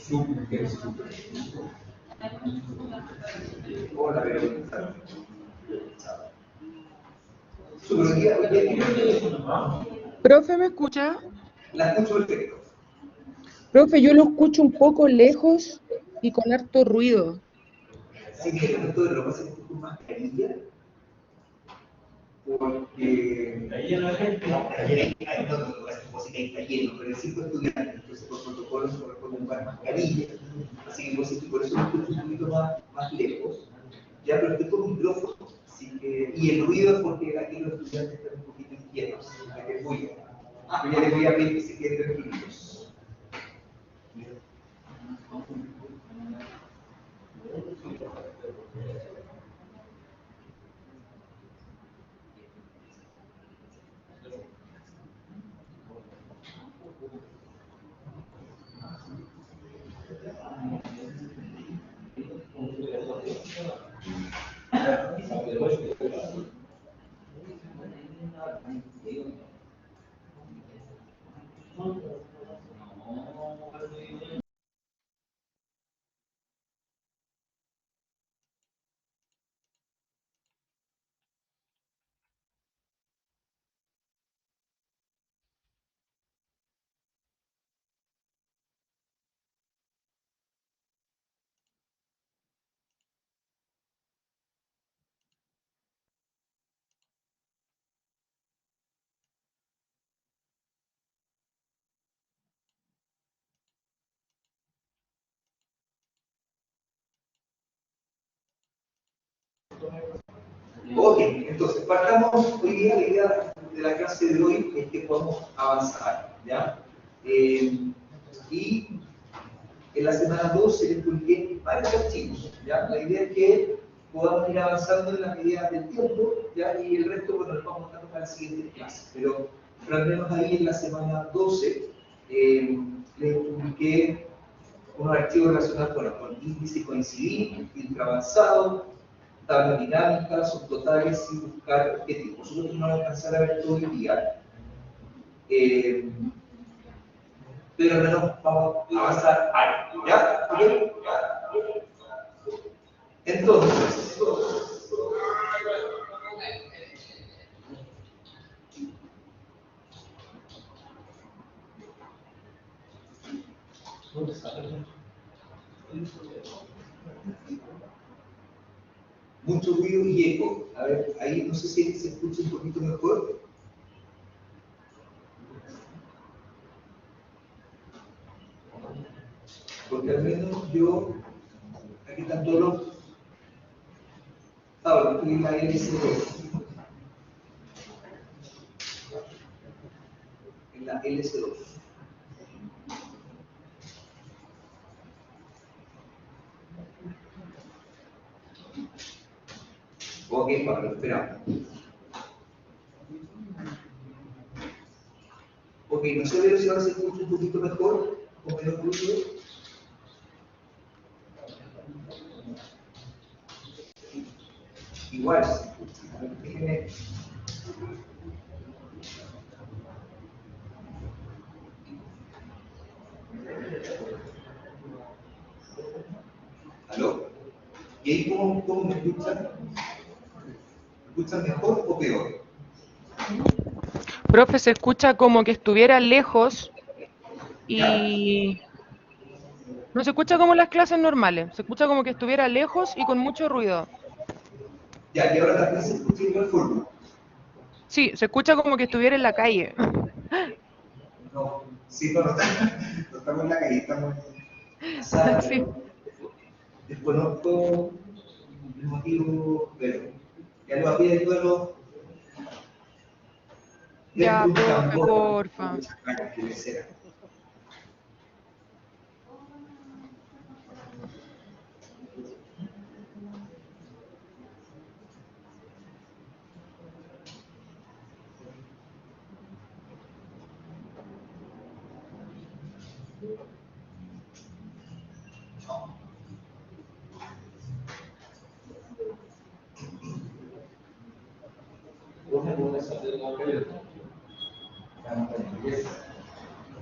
Súper, súper. Hola, Verónica. Súper, hoy día, Profe, ¿me escucha? la escucho perfecto. Profe, yo lo escucho un poco lejos y con harto ruido. Sí, que esto de lo que pasa es que estoy con mascarilla, porque ayer la gente, no, es como si está lleno, pero hay 5 estudiantes, entonces por protocolo se corresponde ocupar mascarilla, así que por eso me escucho un poquito más lejos, ya, pero estoy con micrófono, así que, y el ruido es porque aquí los estudiantes están un poquito inquietos, así que voy, yo ya les voy a pedir que se queden tranquilos. Ok, entonces partamos hoy día, la idea de la clase de hoy es que podamos avanzar, ¿ya? Y en la semana 2 se les publiqué varios archivos, ¿ya? La idea es que podamos ir avanzando en la medida del tiempo, ¿ya? Y el resto, bueno, lo vamos a dejar para la siguiente clase. Pero al menos ahí en la semana 12 les publiqué unos archivos relacionados con índice coincidir, filtro avanzado, tabla dinámica, subtotales y buscar objetivos. Nosotros no vamos a alcanzar a ver todo el día, pero al menos vamos a avanzar algo, ¿ya? ¿Okay? Entonces, mucho ruido y eco. A ver, ahí no sé si se escucha un poquito mejor. Porque al menos yo, aquí están todos los. Ahora, estoy en la LC2. En la LC2. Ok, Pablo, esperamos. Ok, no sé si ahora se escucha un poquito mejor, con menos ruido. Igual se escucha. A ver, déjenme. ¿Aló? ¿Y ahí cómo me escuchan? ¿Me escuchan mejor o peor? Profe, se escucha como que estuviera lejos ¿Ya? y no se escucha como las clases normales. Se escucha como que estuviera lejos y con mucho ruido. Ya, y ahora también se escucha igual forma. Sí, se escucha como que estuviera en la calle. No, sí, no, no estamos en la calle, estamos en la sala, Sí. pero desconozco el motivo, pero ya lo había ido Ya, dentro de un profe, tambor, porfa. muchas caras que le será.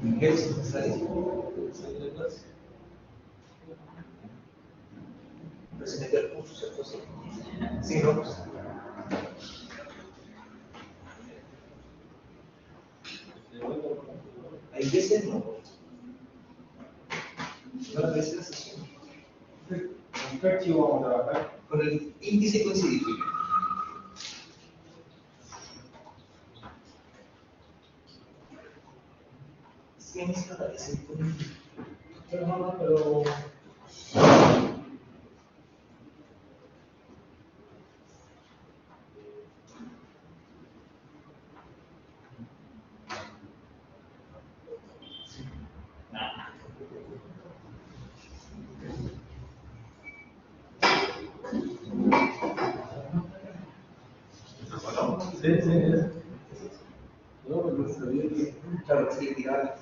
Miguel, ¿se está saliendo? Sí, ¿no? Hay veces no. No las veces la sesión. ¿Con qué archivo vamos a trabajar? Con el índice coincidible. Sí, a mí se me parece. Pero no, pero... ¿No? Sí, sí, es. No, pero sabía que... Claro, sí, tiraba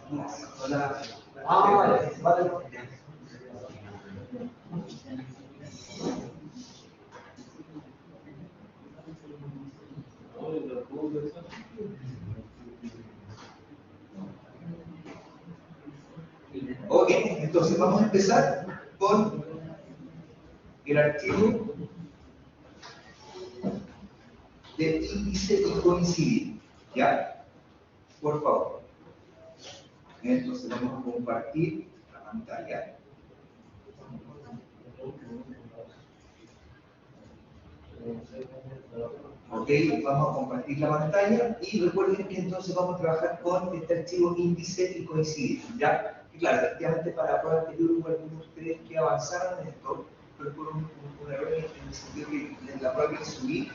la. Ah, vale. Ok, entonces vamos a empezar con el archivo de índice y coincidir. ¿Ya? Por favor. Entonces vamos a compartir la pantalla. Ok, vamos a compartir la pantalla y recuerden que entonces vamos a trabajar con este archivo índice y coincidir. ¿Ya? Y claro, efectivamente para la prueba anterior hubo algunos de ustedes que avanzaron en esto, pero por un error en el sentido que en la prueba que subí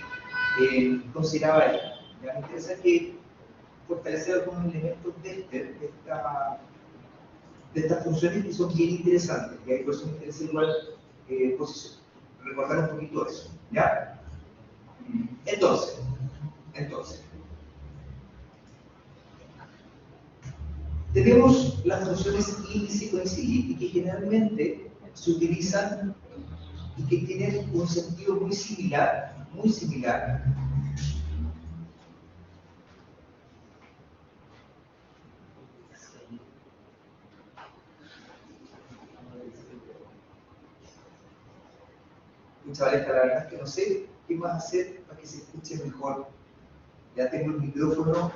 consideraba esto. ¿Ya? Me interesa que fortalecer algunos elementos de estas funciones que son bien interesantes, y hay por eso me interesa igual recordar un poquito eso, ¿ya? Entonces, tenemos las funciones índice y coincidir, y que generalmente se utilizan y que tienen un sentido muy similar. Chavales, la verdad es que no sé qué más hacer para que se escuche mejor. Ya tengo el micrófono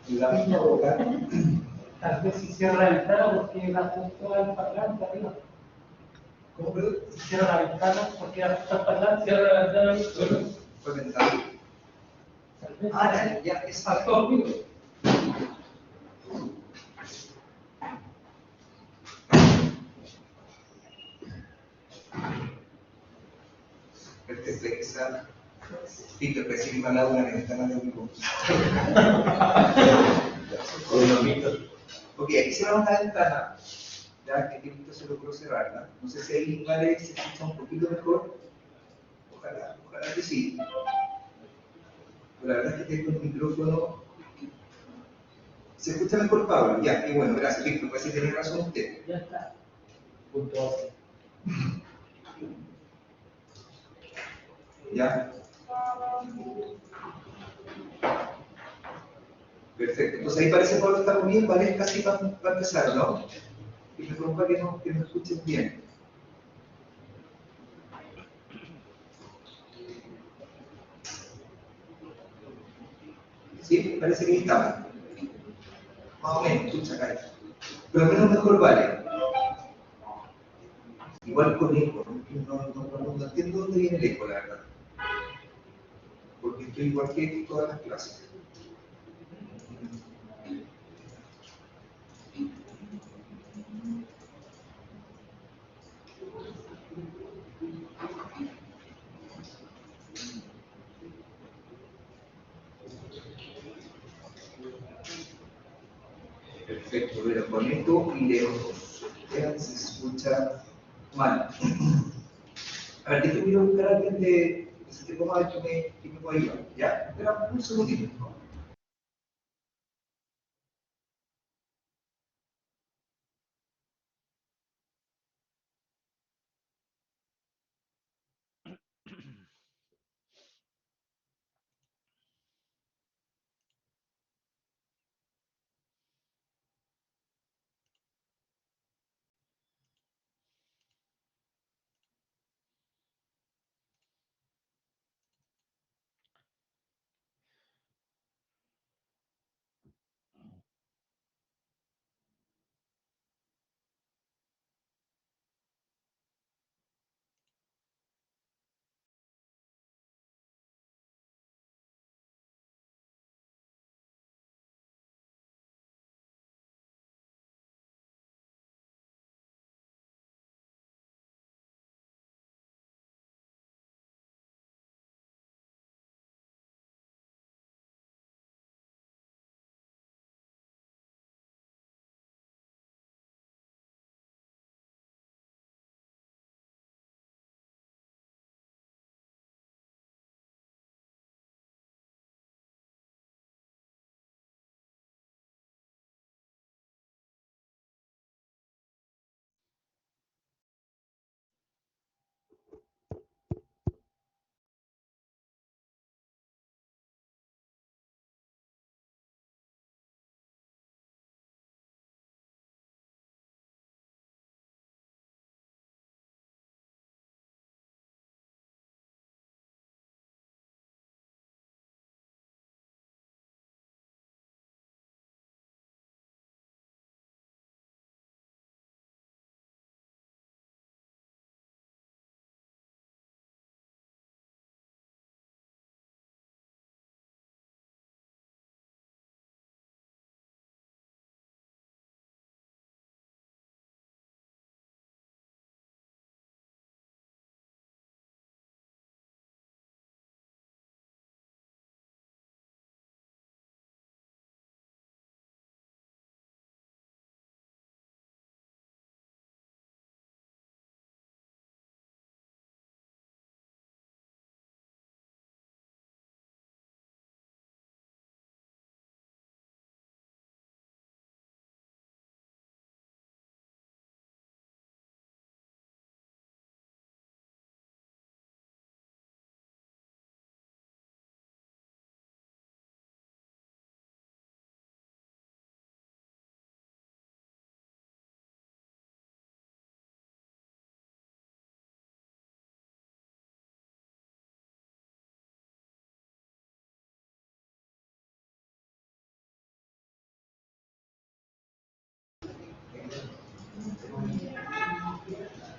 en la misma boca. Tal vez si cierra la ventana porque la toda el parlante arriba. ¿Cómo, perdón? Si cierra la ventana porque la parlante cierra la ventana. Fue pensado. Tal vez. Ah, ya, es Pasó, amigo. perfecto, esa. Sí, te recibí al lado de una ventana de un computador. Ok, aquí cerramos la ventana. Ya que listo se logró cerrarla. No sé si ahí vale, se escucha un poquito mejor. Ojalá que sí. Pero la verdad es que tengo el micrófono. ¿Se escucha mejor, Pablo? Ya, qué bueno, gracias, Víctor. Pues sí tenía razón usted. Ya está. Punto 12. ¿Ya? Perfecto. Entonces ahí parece que Pablo está muy bien, vale, casi para empezar, ¿no? Y me preocupa que no escuchen bien. ¿Sí? Parece que ahí estamos. Más o menos, escucha acá. Pero al menos mejor vale. Igual con eco, no entiendo dónde viene el eco, la verdad. Porque estoy igual que todas las clases. Perfecto, pero con eco y lejos. Ya se escucha mal. A ver, déjame ir a buscar a alguien de ese tema de que me pueda ayudar. ¿Ya? Espera un segundito.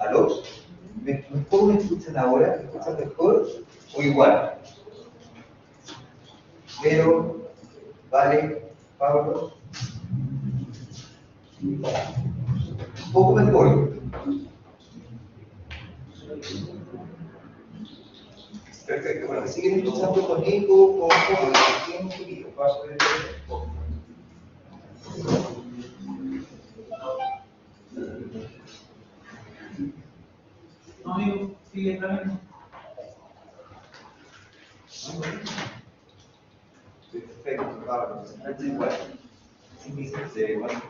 ¿Aló? ¿Cómo me escuchan ahora? ¿Me escuchan mejor o igual? Pero, vale, Pablo, un poco mejor. Perfecto, bueno, me siguen escuchando con eco, con siguen un poquito, paso de poco. No, amigo, sigue también. Perfecto, Pablo, es igual. Sí, me dice, es igual.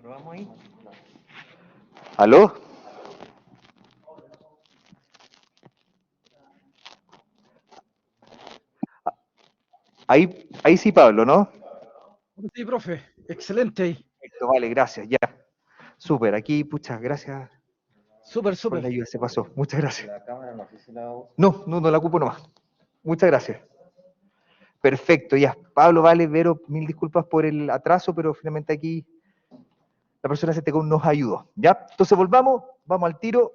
¿Probamos ahí? ¿Aló? Ahí sí, Pablo, ¿no? Sí, profe, excelente ahí. Perfecto, vale, gracias, ya. Súper, aquí, pucha, gracias Súper, por súper. la ayuda, se pasó. Muchas gracias. La cámara no sé si la uso. No la ocupo nomás. Muchas gracias. Perfecto, ya. Pablo, vale, Vero, mil disculpas por el atraso, pero finalmente aquí la persona CTCOM nos ayudó, ¿ya? Entonces vamos al tiro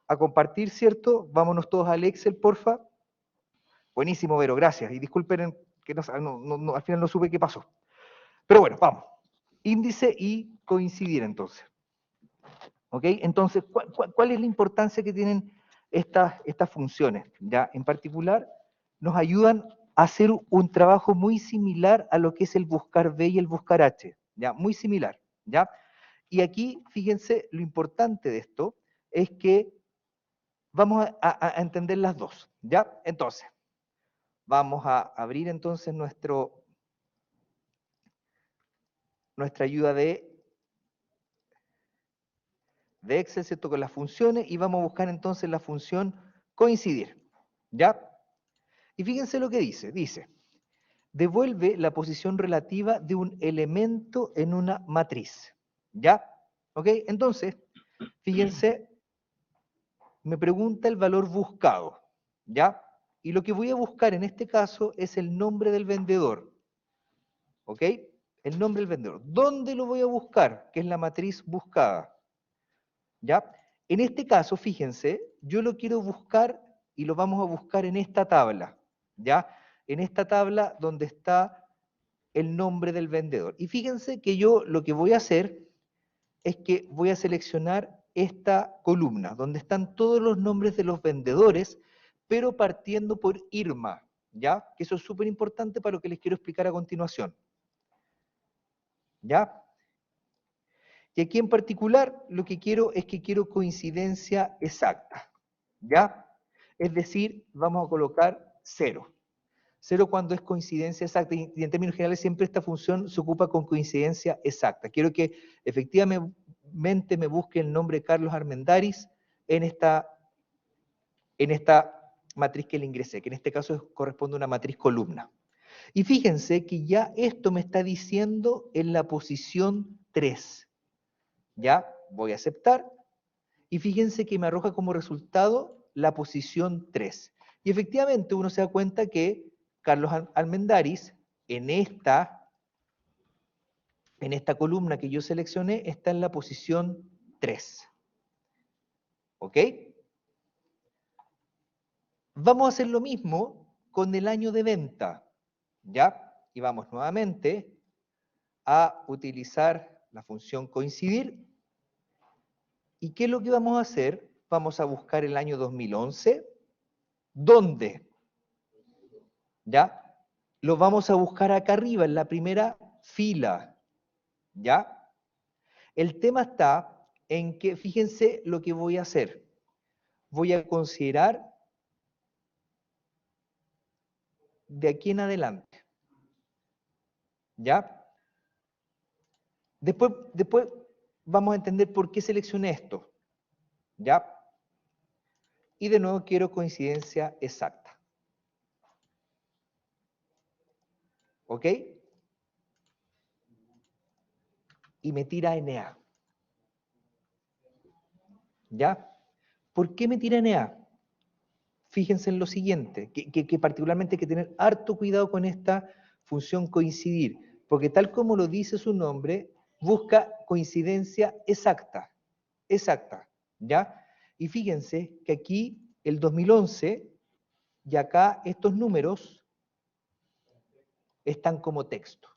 a compartir, ¿cierto? Vámonos todos al Excel, porfa. Buenísimo, Vero, gracias. Y disculpen que al final no supe qué pasó. Pero bueno, vamos. Índice y coincidir, entonces. ¿Ok? Entonces, ¿cuál es la importancia que tienen estas funciones? ¿Ya? En particular, nos ayudan a hacer un trabajo muy similar a lo que es el buscar B y el buscar H. ¿Ya? Muy similar. ¿Ya? Y aquí, fíjense, lo importante de esto es que vamos a entender las dos. ¿Ya? Entonces, vamos a abrir entonces nuestra ayuda de Excel, ¿cierto? Con las funciones, y vamos a buscar entonces la función coincidir, ¿ya? Y fíjense lo que dice, devuelve la posición relativa de un elemento en una matriz, ¿ya? ¿Ok? Entonces, fíjense, me pregunta el valor buscado, ¿ya? Y lo que voy a buscar en este caso es el nombre del vendedor, ¿ok? El nombre del vendedor. ¿Dónde lo voy a buscar? Que es la matriz buscada. ¿Ya? En este caso, fíjense, yo lo quiero buscar y lo vamos a buscar en esta tabla, ¿ya? En esta tabla donde está el nombre del vendedor. Y fíjense que yo lo que voy a hacer es que voy a seleccionar esta columna, donde están todos los nombres de los vendedores, pero partiendo por Irma, ¿ya? Que eso es súper importante para lo que les quiero explicar a continuación. ¿Ya? Y aquí en particular lo que quiero es que quiero coincidencia exacta, ¿ya? Es decir, vamos a colocar 0. 0 cuando es coincidencia exacta, y en términos generales siempre esta función se ocupa con coincidencia exacta. Quiero que efectivamente me busque el nombre Carlos Armendáriz en esta matriz que le ingresé, que en este caso corresponde a una matriz columna. Y fíjense que ya esto me está diciendo en la posición 3. ¿Ya? Voy a aceptar. Y fíjense que me arroja como resultado la posición 3. Y efectivamente uno se da cuenta que Carlos Armendáriz, en esta columna que yo seleccioné, está en la posición 3. ¿Ok? Vamos a hacer lo mismo con el año de venta. ¿Ya? Y vamos nuevamente a utilizar la función coincidir. ¿Y qué es lo que vamos a hacer? Vamos a buscar el año 2011. ¿Dónde? ¿Ya? Lo vamos a buscar acá arriba, en la primera fila. ¿Ya? El tema está en que, fíjense lo que voy a hacer. Voy a considerar de aquí en adelante. ¿Ya? Después vamos a entender por qué seleccioné esto. ¿Ya? Y de nuevo quiero coincidencia exacta. ¿Ok? Y me tira NA. ¿Ya? ¿Por qué me tira NA? Fíjense en lo siguiente, que particularmente hay que tener harto cuidado con esta función coincidir, porque tal como lo dice su nombre, busca coincidencia exacta, ¿ya? Y fíjense que aquí el 2011 y acá estos números están como texto,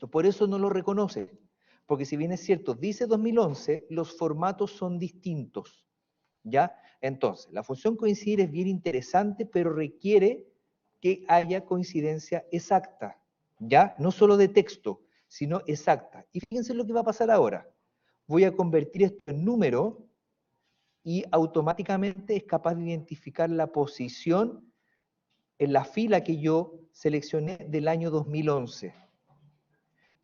por eso no lo reconoce, porque si bien es cierto, dice 2011, los formatos son distintos. ¿Ya? Entonces, la función coincidir es bien interesante, pero requiere que haya coincidencia exacta, ¿ya? No solo de texto, sino exacta. Y fíjense lo que va a pasar ahora. Voy a convertir esto en número y automáticamente es capaz de identificar la posición en la fila que yo seleccioné del año 2011.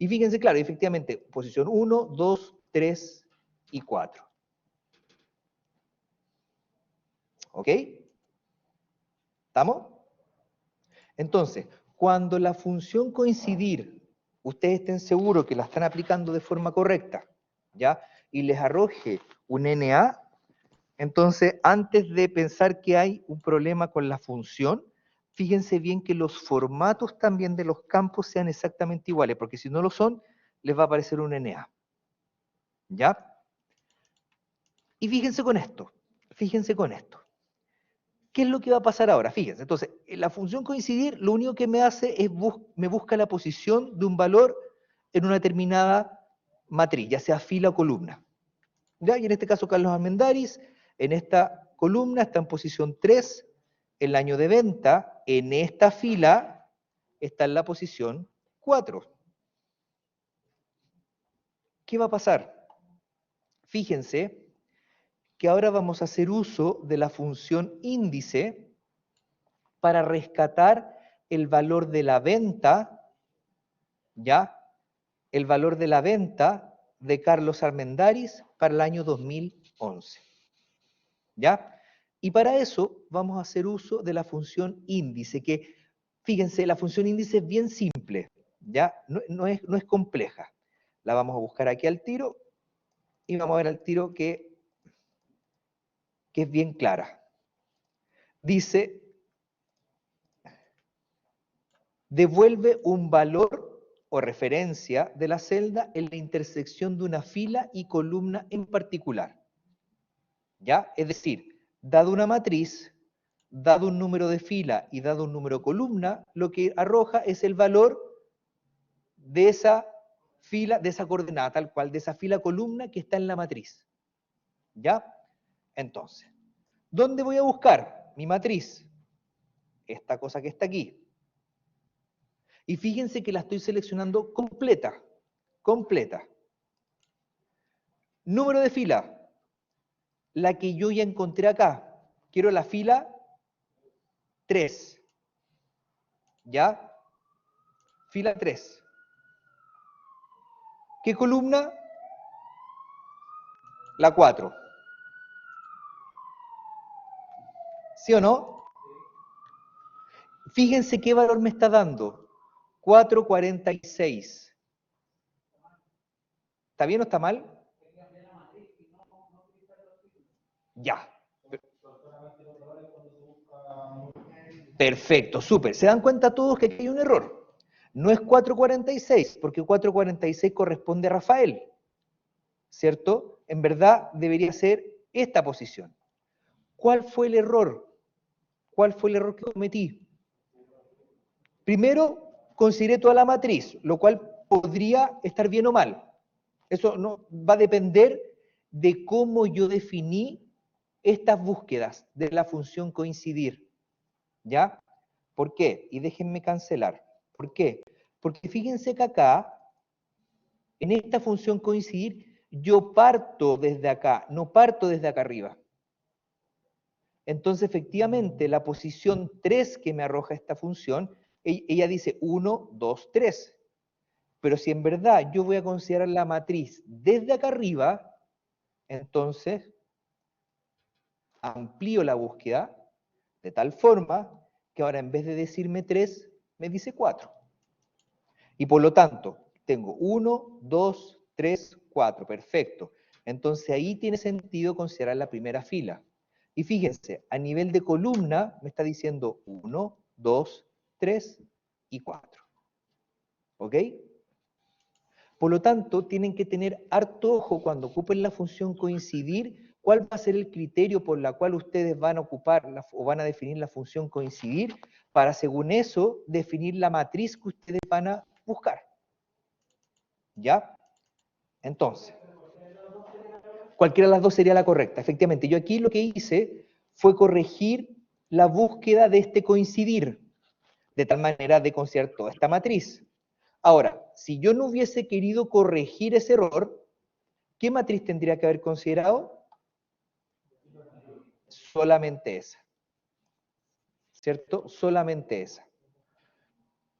Y fíjense, claro, efectivamente, posición 1, 2, 3 y 4. ¿Ok? ¿Estamos? Entonces, cuando la función coincidir, ustedes estén seguros que la están aplicando de forma correcta, ¿ya? Y les arroje un NA, entonces, antes de pensar que hay un problema con la función, fíjense bien que los formatos también de los campos sean exactamente iguales, porque si no lo son, les va a aparecer un NA. ¿Ya? Y fíjense con esto, fíjense con esto. ¿Qué es lo que va a pasar ahora? Fíjense, entonces, la función coincidir lo único que me hace es me busca la posición de un valor en una determinada matriz, ya sea fila o columna. ¿Ya? Y en este caso Carlos Armendáriz, en esta columna está en posición 3, el año de venta, en esta fila está en la posición 4. ¿Qué va a pasar? Fíjense que ahora vamos a hacer uso de la función índice para rescatar el valor de la venta, ¿ya? El valor de la venta de Carlos Armendáriz para el año 2011. ¿Ya? Y para eso vamos a hacer uso de la función índice, que, fíjense, la función índice es bien simple, ¿ya? No es compleja. La vamos a buscar aquí al tiro y vamos a ver al tiro que es bien clara. Dice, devuelve un valor o referencia de la celda en la intersección de una fila y columna en particular. ¿Ya? Es decir, dado una matriz, dado un número de fila y dado un número de columna, lo que arroja es el valor de esa fila, de esa coordenada, tal cual, de esa fila columna que está en la matriz. ¿Ya? Entonces, ¿dónde voy a buscar mi matriz? Esta cosa que está aquí. Y fíjense que la estoy seleccionando completa, completa. Número de fila, la que yo ya encontré acá. Quiero la fila 3. ¿Ya? Fila 3. ¿Qué columna? La 4. ¿Sí o no? Fíjense qué valor me está dando. 4,46. ¿Está bien o está mal? Ya. Perfecto, súper. ¿Se dan cuenta todos que aquí hay un error? No es 4,46, porque 4,46 corresponde a Rafael, ¿cierto? En verdad debería ser esta posición. ¿Cuál fue el error? ¿Cuál fue el error que cometí? Primero, consideré toda la matriz, lo cual podría estar bien o mal. Eso no va a depender de cómo yo definí estas búsquedas de la función coincidir. ¿Ya? ¿Por qué? Y déjenme cancelar. ¿Por qué? Porque fíjense que acá, en esta función coincidir, yo parto desde acá, no parto desde acá arriba. Entonces, efectivamente, la posición 3 que me arroja esta función, ella dice 1, 2, 3. Pero si en verdad yo voy a considerar la matriz desde acá arriba, entonces amplío la búsqueda de tal forma que ahora en vez de decirme 3, me dice 4. Y por lo tanto, tengo 1, 2, 3, 4. Perfecto. Entonces ahí tiene sentido considerar la primera fila. Y fíjense, a nivel de columna me está diciendo 1, 2, 3 y 4. ¿Ok? Por lo tanto, tienen que tener harto ojo cuando ocupen la función coincidir, cuál va a ser el criterio por la cual ustedes van a ocupar o van a definir la función coincidir, para según eso definir la matriz que ustedes van a buscar. ¿Ya? Entonces, cualquiera de las dos sería la correcta. Efectivamente, yo aquí lo que hice fue corregir la búsqueda de este coincidir, de tal manera de considerar toda esta matriz. Ahora, si yo no hubiese querido corregir ese error, ¿qué matriz tendría que haber considerado? Solamente esa. ¿Cierto? Solamente esa.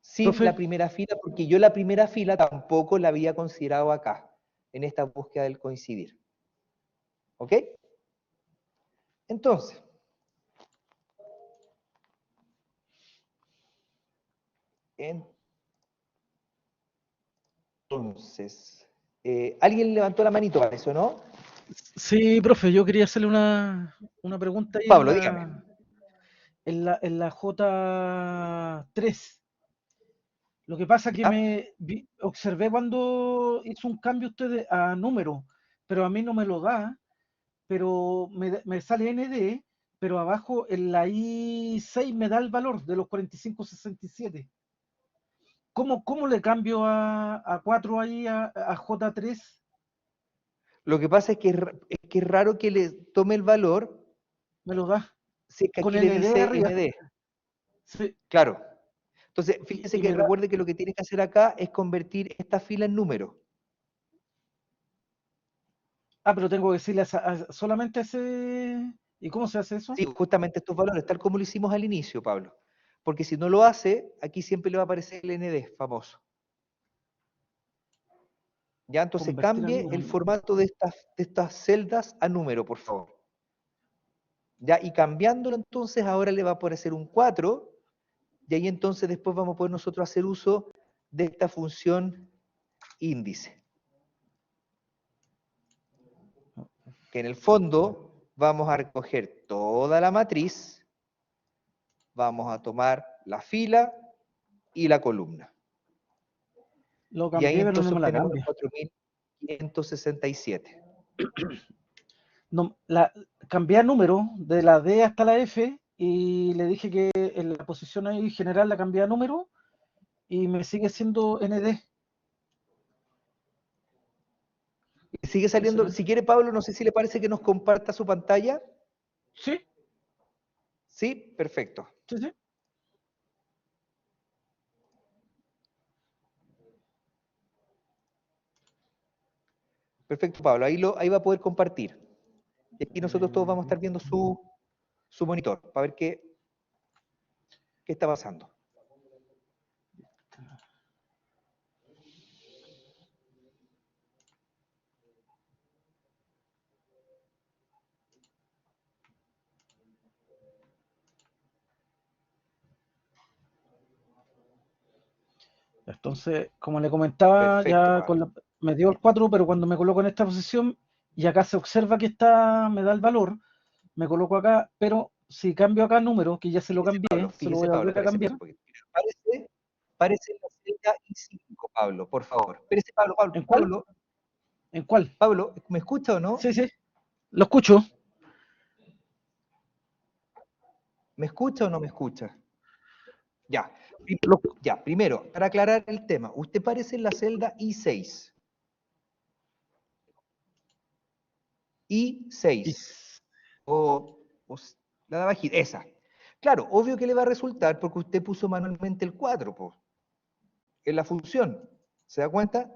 sin Profe. la primera fila, porque yo la primera fila tampoco la había considerado acá, en esta búsqueda del coincidir. ¿Ok? Entonces, alguien levantó la manito para eso, ¿no? Sí, profe, yo quería hacerle una pregunta ahí Pablo, dígame. en la J3. Lo que pasa que ¿Ya? observé cuando hizo un cambio usted a número, pero a mí no me lo da, pero me sale ND, pero abajo en la I6 me da el valor de los 4567. ¿Cómo le cambio a 4 ahí a J3? Lo que pasa es que es raro que le tome el valor Me lo da si es que con aquí le ND dice arriba. ND. Sí, Claro. Entonces, fíjese y que me da. recuerde que lo que tiene que hacer acá es convertir esta fila en número. Ah, pero tengo que decirle solamente a ese. ¿Y cómo se hace eso? Sí, justamente estos valores, tal como lo hicimos al inicio, Pablo. Porque si no lo hace, aquí siempre le va a aparecer el ND famoso. Ya, entonces Convertir a cambie número. el formato de estas celdas a número, por favor. Ya, y cambiándolo entonces, ahora le va a aparecer un 4, y ahí entonces después vamos a poder nosotros hacer uso de esta función índice. Que en el fondo vamos a recoger toda la matriz, vamos a tomar la fila y la columna. Lo Y ahí cambié, pero no entonces me la obtenemos los cambia. 4567. No, cambié a número de la D hasta la F y le dije que en la posición ahí general la cambié a número y me sigue siendo ND. Sigue saliendo, si quiere Pablo, no sé si le parece que nos comparta su pantalla. Sí, Sí, perfecto. sí, sí. Perfecto, Pablo. Ahí va a poder compartir. Y aquí nosotros todos vamos a estar viendo su monitor para ver qué está pasando. Entonces, como le comentaba, Perfecto, ya Pablo. me dio el 4, pero cuando me coloco en esta posición y acá se observa que me da el valor, me coloco acá, pero si cambio acá número, que ya se lo cambié, se lo voy Fíjese, a Pablo, volver a espérese cambiar. un poquito. Parece la celda I5, Pablo, por favor. Espérese, Pablo, ¿En cuál? ¿En cuál? Pablo, ¿me escucha o no? Sí, sí, lo escucho. ¿Me escucha o no me escucha? Ya. Lo, Ya, primero, para aclarar el tema, usted parece en la celda I6. y- I6. O la de abajito, esa. Claro, obvio que le va a resultar porque usted puso manualmente el 4, po, en la función. ¿Se da cuenta?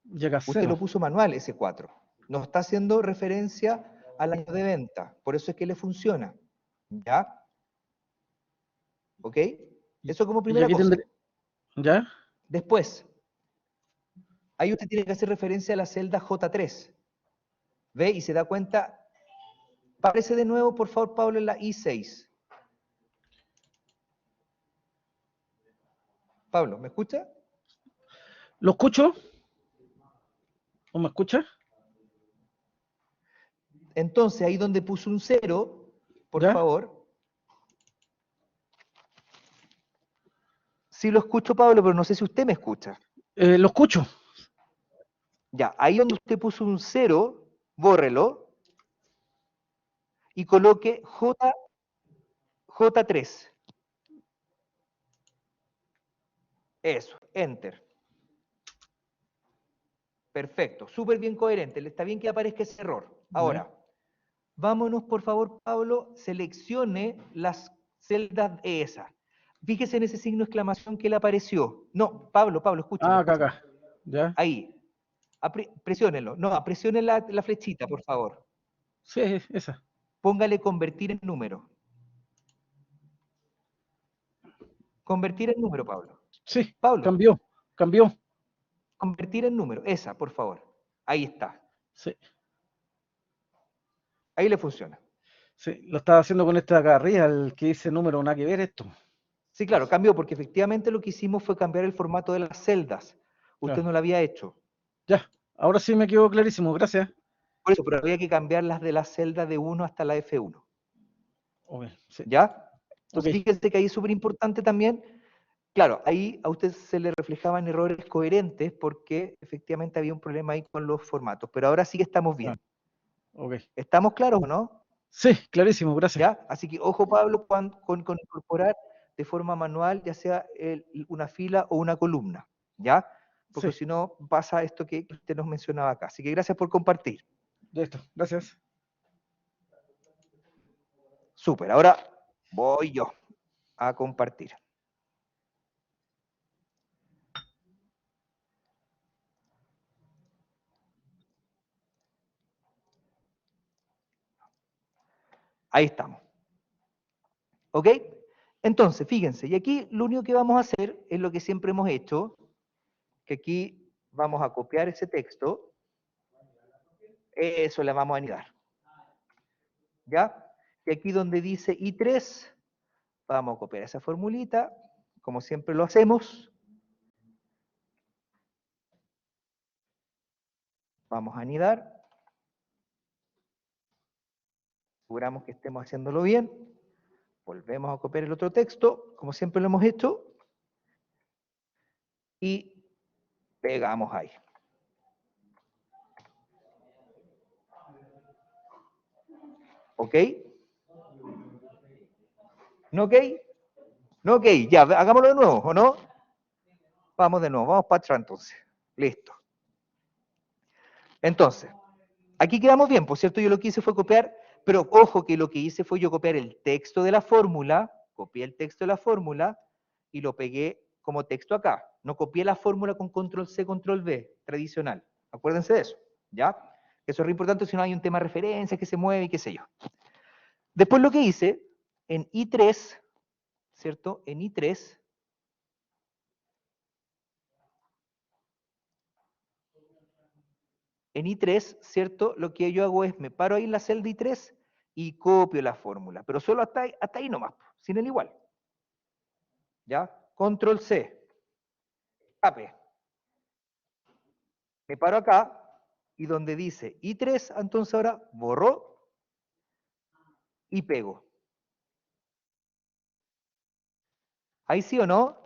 llega a Usted lo 0. puso manual ese 4. No está haciendo referencia al año de venta. Por eso es que le funciona. ¿Ya? ¿Ok? Eso como Y primera aquí cosa. tendré, ¿ya? Después, ahí usted tiene que hacer referencia a la celda J3. ¿Ve? Y se da cuenta. Aparece de nuevo, por favor, Pablo, en la I6. Pablo, ¿me escucha? ¿Lo escucho? ¿O me escucha? Entonces, ahí donde puso un 0, por ¿Ya? favor. Sí lo escucho, Pablo, pero no sé si usted me escucha. Lo escucho. Ya, ahí donde usted puso un 0, bórrelo y coloque J3. Eso, Enter. Perfecto, súper bien coherente. Está bien que aparezca ese error. ¿Ya? Ahora, vámonos, por favor, Pablo, seleccione las celdas esas. Fíjese en ese signo de exclamación que le apareció. No, Pablo, escúcheme, Ah, acá, escúcheme. acá. ¿Ya? Ahí, presiónelo. No, presione la flechita, por favor. Sí, esa. Póngale convertir en número. Convertir en número, Pablo. Sí, Pablo, cambió. convertir en número. Esa, por favor. Ahí está. Sí, Ahí le funciona. sí, lo estaba haciendo con esta acá arriba, el que dice número, nada que ver esto. Sí, claro, cambió, porque efectivamente lo que hicimos fue cambiar el formato de las celdas. Usted Claro. no lo había hecho. Ya, ahora sí me quedó clarísimo, gracias. Por eso, pero había que cambiarlas de la celda de 1 hasta la F1. Ok, sí. ¿Ya? Ok, Entonces, fíjense que ahí es súper importante también. Claro, ahí a usted se le reflejaban errores coherentes porque efectivamente había un problema ahí con los formatos. Pero ahora sí que estamos bien. ok. ¿Estamos claros o no? Sí, clarísimo, gracias. ¿Ya? Así que ojo, Pablo, con incorporar de forma manual, ya sea una fila o una columna. ¿Ya? Porque Sí, si no pasa esto que usted nos mencionaba acá. Así que gracias por compartir. ya está, gracias. Súper. Ahora voy yo a compartir. Ahí estamos. ¿Ok? Entonces, fíjense, y aquí lo único que vamos a hacer es lo que siempre hemos hecho, que aquí vamos a copiar ese texto, eso le vamos a anidar. ¿Ya? Y aquí donde dice I3, vamos a copiar esa formulita, como siempre lo hacemos. Vamos a anidar. Aseguramos que estemos haciéndolo bien. Volvemos a copiar el otro texto, como siempre lo hemos hecho. Y pegamos ahí. ¿Ok? ¿No ok? ¿No ok? Ya, hagámoslo de nuevo, ¿o no? Vamos de nuevo, vamos para atrás entonces. Listo. Entonces, aquí quedamos bien, por cierto, yo lo que hice fue copiar, pero ojo que lo que hice fue yo copiar el texto de la fórmula, copié el texto de la fórmula y lo pegué como texto acá. No copié la fórmula con control C, control V, tradicional. Acuérdense de eso, ¿ya? Eso es re importante si no hay un tema de referencia que se mueve y qué sé yo. Después lo que hice, en I3, ¿cierto? En I3, ¿cierto? Lo que yo hago es, me paro ahí en la celda I3 y copio la fórmula, pero solo hasta ahí nomás, sin el igual. ¿Ya? Control C, escape. Me paro acá y donde dice I3, entonces ahora borro y pego. ¿Ahí sí o no?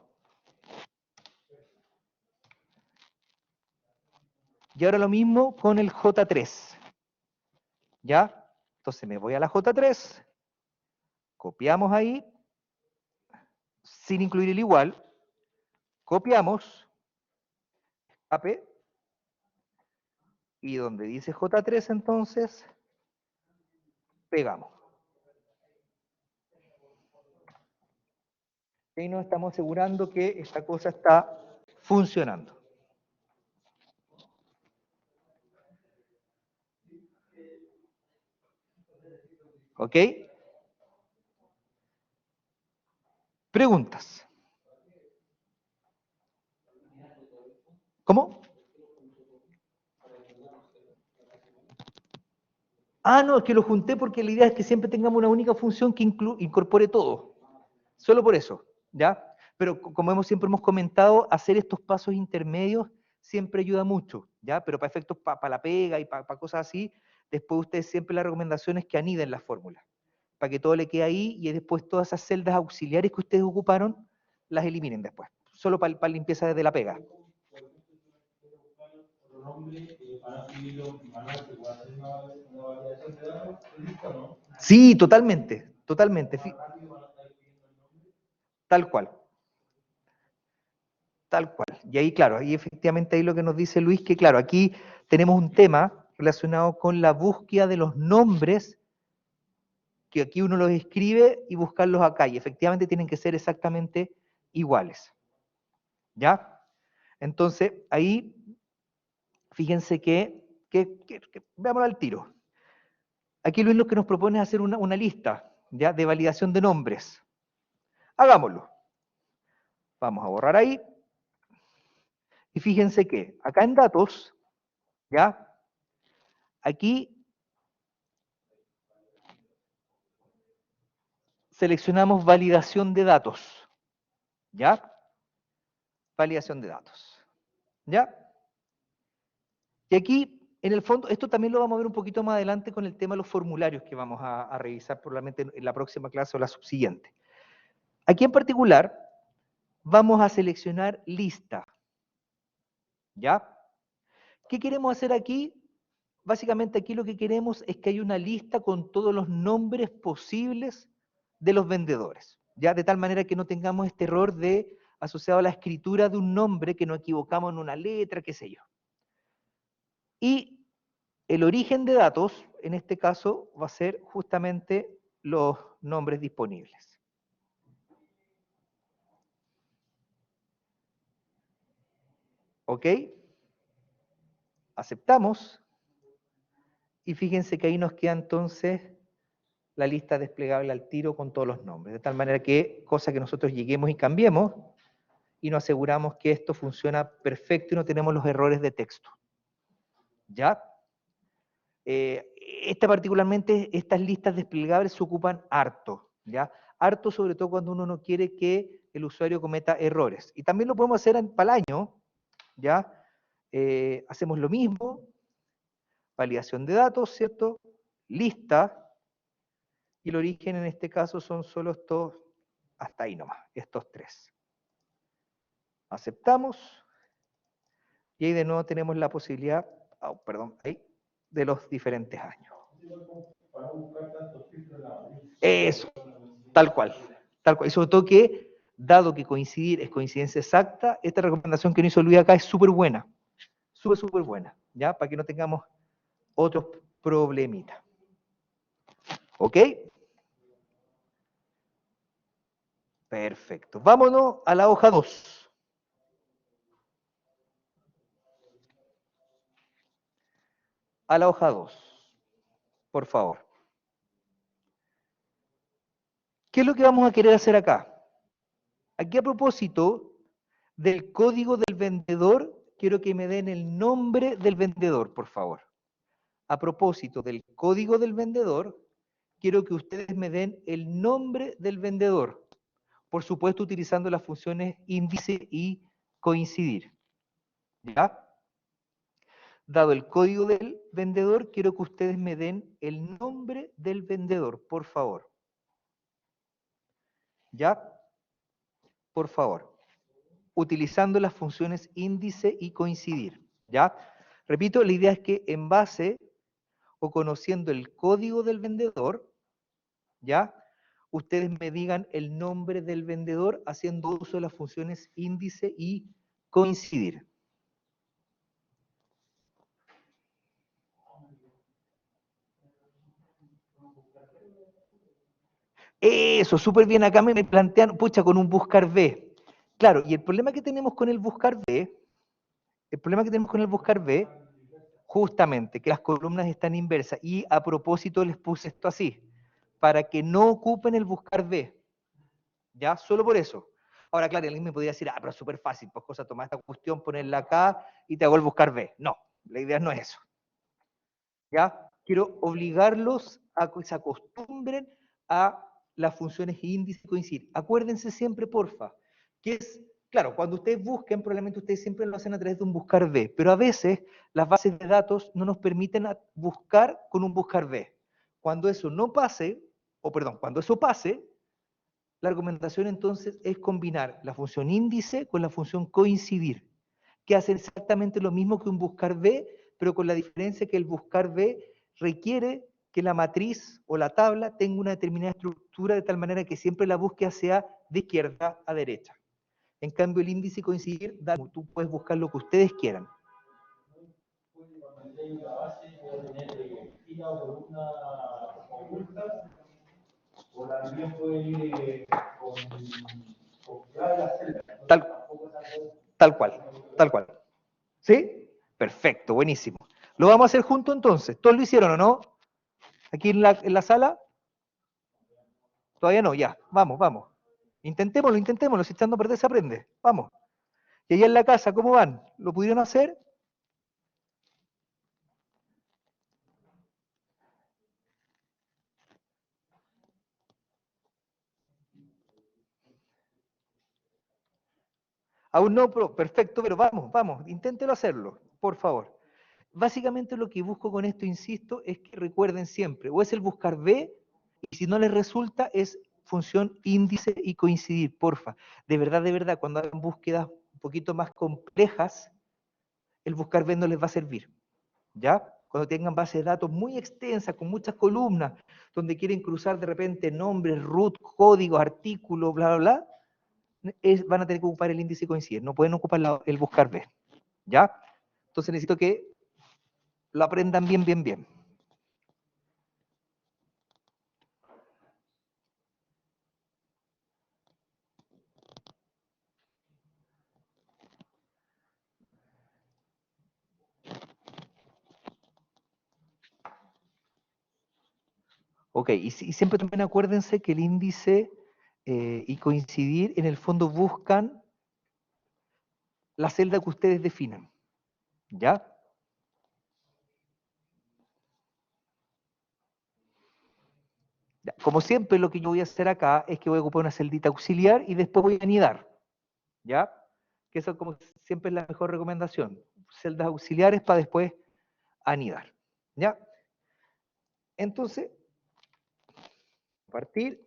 Y ahora lo mismo con el J3. ¿Ya? Entonces me voy a la J3, copiamos ahí, sin incluir el igual, copiamos, escape, y donde dice J3 entonces, pegamos. Y nos estamos asegurando que esta cosa está funcionando. ¿Ok? Preguntas. ¿Cómo? Ah, no, es que lo junté porque la idea es que siempre tengamos una única función que incorpore todo. Solo por eso, ¿ya? Pero como siempre hemos comentado, hacer estos pasos intermedios siempre ayuda mucho, ¿ya? Pero para efectos, para la pega y para cosas así, después ustedes siempre la recomendación es que aniden las fórmulas, para que todo le quede ahí y después todas esas celdas auxiliares que ustedes ocuparon, las eliminen después, solo para limpieza desde la pega. Sí, totalmente, totalmente. Tal cual. Tal cual. Y ahí, claro, ahí efectivamente ahí lo que nos dice Luis, que claro, aquí tenemos un tema relacionado con la búsqueda de los nombres, que aquí uno los escribe y buscarlos acá, y efectivamente tienen que ser exactamente iguales. ¿Ya? Entonces, ahí, fíjense veámoslo al tiro. Aquí Luis lo que nos propone es hacer una lista, ¿ya? De validación de nombres. Hagámoslo. Vamos a borrar ahí, Y fíjense que acá en datos, ¿ya? Aquí seleccionamos validación de datos, ¿ya? Validación de datos, ¿ya? Y aquí, en el fondo, esto también lo vamos a ver un poquito más adelante con el tema de los formularios que vamos a revisar probablemente en la próxima clase o la subsiguiente. Aquí en particular, vamos a seleccionar lista, ¿ya? ¿Qué queremos hacer aquí? Básicamente aquí lo que queremos es que haya una lista con todos los nombres posibles de los vendedores, ¿ya? De tal manera que no tengamos este error de asociado a la escritura de un nombre, que nos equivocamos en una letra, qué sé yo. Y el origen de datos, en este caso, va a ser justamente los nombres disponibles. ¿Ok? Aceptamos. Y fíjense que ahí nos queda entonces la lista desplegable al tiro con todos los nombres. De tal manera que, cosa que nosotros lleguemos y cambiemos, y nos aseguramos que esto funciona perfecto y no tenemos los errores de texto. ¿Ya? Particularmente, estas listas desplegables se ocupan harto, ¿ya? Harto sobre todo cuando uno no quiere que el usuario cometa errores. Y también lo podemos hacer para el año, ¿ya? Hacemos lo mismo, validación de datos, ¿cierto? Lista, y el origen en este caso son solo estos, hasta ahí nomás, estos tres. Aceptamos, y ahí de nuevo tenemos la posibilidad, ahí, de los diferentes años. Eso, tal cual. Y sobre todo que, dado que coincidir es coincidencia exacta, esta recomendación que nos hizo Luis acá es súper buena. Súper buena, ¿ya? Para que no tengamos otros problemitas. ¿Ok? Perfecto. Vámonos a la hoja 2. A la hoja 2. Por favor. ¿Qué es lo que vamos a querer hacer acá? Aquí a propósito del código del vendedor, quiero que me den el nombre del vendedor, por favor. A propósito del código del vendedor, quiero que ustedes me den el nombre del vendedor. Por supuesto, utilizando las funciones índice y coincidir. ¿Ya? Dado el código del vendedor, quiero que ustedes me den el nombre del vendedor, por favor. ¿Ya? Por favor. Utilizando las funciones índice y coincidir. ¿Ya? Repito, la idea es que en base o conociendo el código del vendedor, ¿ya? Ustedes me digan el nombre del vendedor haciendo uso de las funciones índice y coincidir. Eso, súper bien. Acá me plantean, pucha, con un buscar B. Claro, y el problema que tenemos con el buscar B, justamente, que las columnas están inversas. Y a propósito les puse esto así, para que no ocupen el buscar B. ¿Ya? Solo por eso. Ahora, claro, alguien me podría decir, pero es súper fácil, pues cosa, tomar esta cuestión, ponerla acá y te hago el buscar B. No, la idea no es eso. ¿Ya? Quiero obligarlos a que se acostumbren a las funciones índice y coincidir. Acuérdense siempre, porfa, que es, claro, cuando ustedes busquen, probablemente ustedes siempre lo hacen a través de un buscar B, pero a veces las bases de datos no nos permiten buscar con un buscar B. Cuando eso no pase, cuando eso pase, la recomendación entonces es combinar la función índice con la función coincidir, que hace exactamente lo mismo que un buscar B, pero con la diferencia que el buscar B requiere que la matriz o la tabla tenga una determinada estructura de tal manera que siempre la búsqueda sea de izquierda a derecha. En cambio, el índice y coincidir, tú puedes buscar lo que ustedes quieran. O también puede ir con tal cual. ¿Sí? Perfecto, buenísimo. ¿Lo vamos a hacer juntos entonces? ¿Todos lo hicieron o no? ¿Aquí en la sala? Todavía no, ya. Vamos. Intentémoslo, si echando a perder se aprende. Vamos. Y allá en la casa, ¿cómo van? ¿Lo pudieron hacer? Aún no, perfecto, pero vamos, inténtelo hacerlo, por favor. Básicamente lo que busco con esto, insisto, es que recuerden siempre, o es el buscar B, y si no les resulta, es función índice y coincidir, porfa. De verdad, cuando hagan búsquedas un poquito más complejas, el buscar B no les va a servir, ¿ya? Cuando tengan bases de datos muy extensas, con muchas columnas, donde quieren cruzar de repente nombres, root, códigos, artículos, bla, bla, bla, van a tener que ocupar el índice y coincidir, no pueden ocupar el buscar B, ¿ya? Entonces necesito que lo aprendan bien. Ok, y siempre también acuérdense que el índice y coincidir en el fondo buscan la celda que ustedes definan, ¿ya? Como siempre, lo que yo voy a hacer acá es que voy a ocupar una celdita auxiliar y después voy a anidar, ¿ya? Que eso como siempre es la mejor recomendación. Celdas auxiliares para después anidar, ¿ya? Entonces, a partir,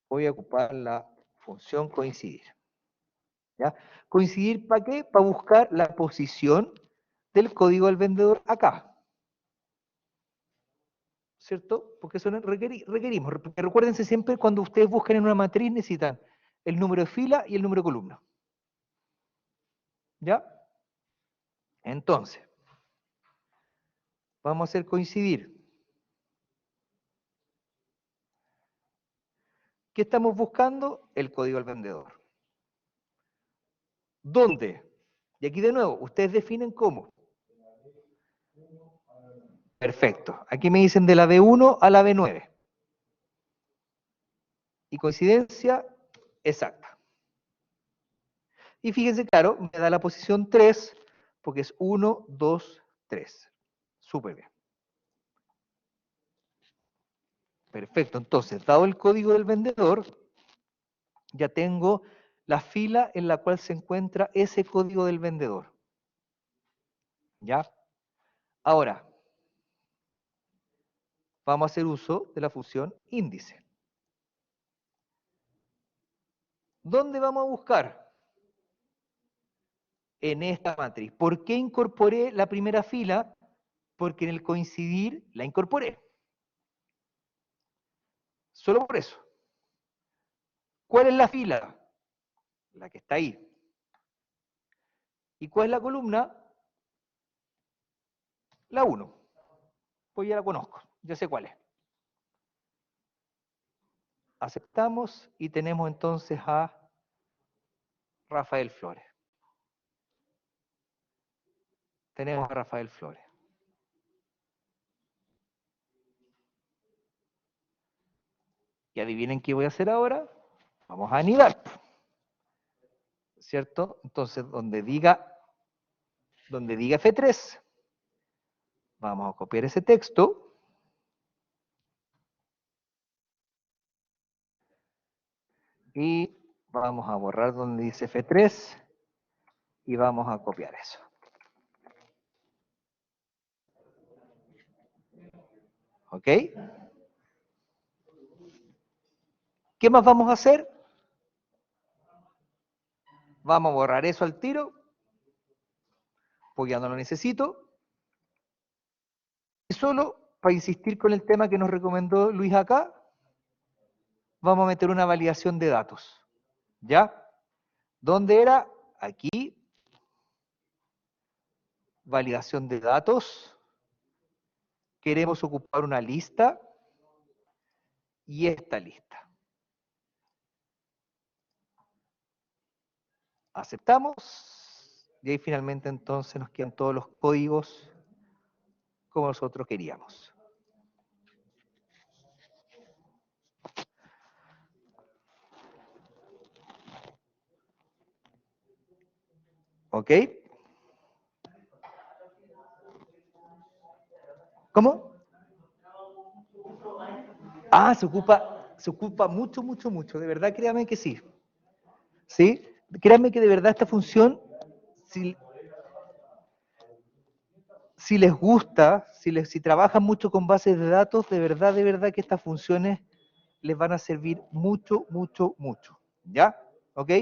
voy a ocupar la función coincidir, ¿ya? ¿Coincidir para qué? Para buscar la posición del código del vendedor acá, ¿cierto? Porque eso requerimos. Recuérdense siempre cuando ustedes buscan en una matriz necesitan el número de fila y el número de columna. ¿Ya? Entonces, vamos a hacer coincidir. ¿Qué estamos buscando? El código del vendedor. ¿Dónde? Y aquí de nuevo, ustedes definen cómo. Perfecto. Aquí me dicen de la B1 a la B9. Y coincidencia exacta. Y fíjense, claro, me da la posición 3, porque es 1, 2, 3. Súper bien. Perfecto, entonces, dado el código del vendedor, ya tengo la fila en la cual se encuentra ese código del vendedor. ¿Ya? Ahora, vamos a hacer uso de la función índice. ¿Dónde vamos a buscar? En esta matriz. ¿Por qué incorporé la primera fila? Porque en el coincidir la incorporé. Solo por eso. ¿Cuál es la fila? La que está ahí. ¿Y cuál es la columna? La 1. Pues ya la conozco, ya sé cuál es. Aceptamos y tenemos entonces a Rafael Flores. Tenemos a Rafael Flores. Y adivinen qué voy a hacer ahora. Vamos a anidar. ¿Cierto? Entonces, donde diga F3, vamos a copiar ese texto. Y vamos a borrar donde dice F3 y vamos a copiar eso. ¿Ok? ¿Qué más vamos a hacer? Vamos a borrar eso al tiro, porque ya no lo necesito. Y solo para insistir con el tema que nos recomendó Luis acá, vamos a meter una validación de datos. ¿Ya? ¿Dónde era? Aquí. Validación de datos. Queremos ocupar una lista y esta lista. Aceptamos y ahí finalmente entonces nos quedan todos los códigos como nosotros queríamos. ¿Ok? ¿Cómo? Ah, se ocupa mucho, mucho, mucho. De verdad, créanme que sí. ¿Sí? Créanme que de verdad esta función, si les gusta, si trabajan mucho con bases de datos, de verdad que estas funciones les van a servir mucho, mucho, mucho. ¿Ya? ¿Ok?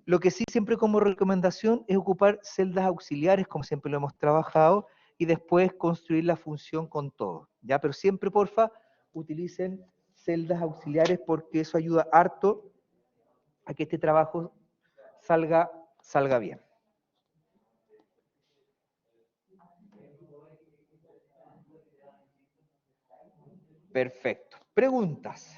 Lo que sí siempre como recomendación es ocupar celdas auxiliares, como siempre lo hemos trabajado, y después construir la función con todo. ¿Ya? Pero siempre, porfa, utilicen celdas auxiliares porque eso ayuda harto a que este trabajo salga bien. Perfecto. Preguntas.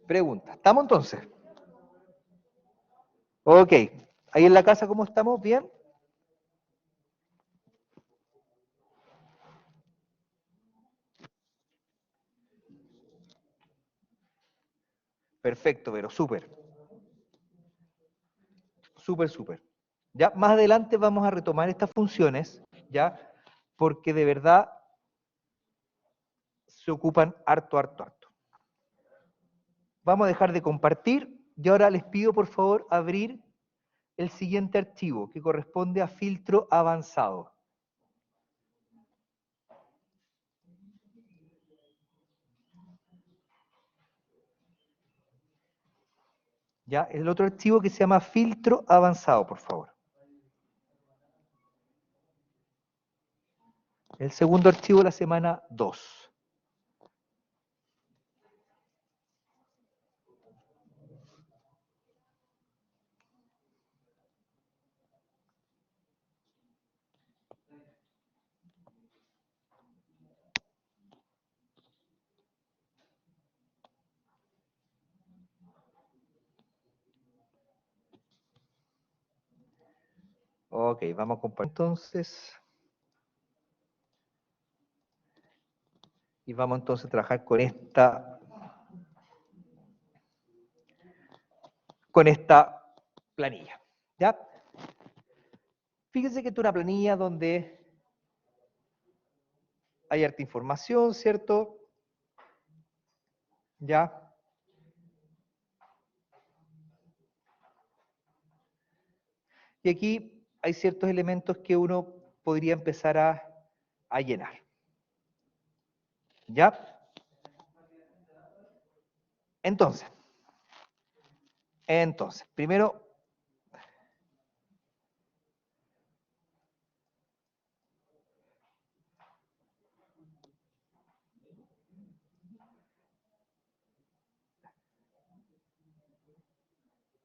Preguntas. ¿Estamos entonces? Ok. ¿Ahí en la casa cómo estamos? ¿Bien? Perfecto, pero súper. Súper, súper. Ya más adelante vamos a retomar estas funciones, ¿ya? Porque de verdad se ocupan harto, harto, harto. Vamos a dejar de compartir y ahora les pido por favor abrir el siguiente archivo que corresponde a filtro avanzado. ¿Ya? El otro archivo que se llama filtro avanzado, por favor. El segundo archivo de la semana 2. Ok, vamos a compartir entonces. Y vamos entonces a trabajar con esta planilla. ¿Ya? Fíjense que esta es una planilla donde hay harta información, ¿cierto? ¿Ya? Y aquí hay ciertos elementos que uno podría empezar a llenar. ¿Ya? Entonces, primero,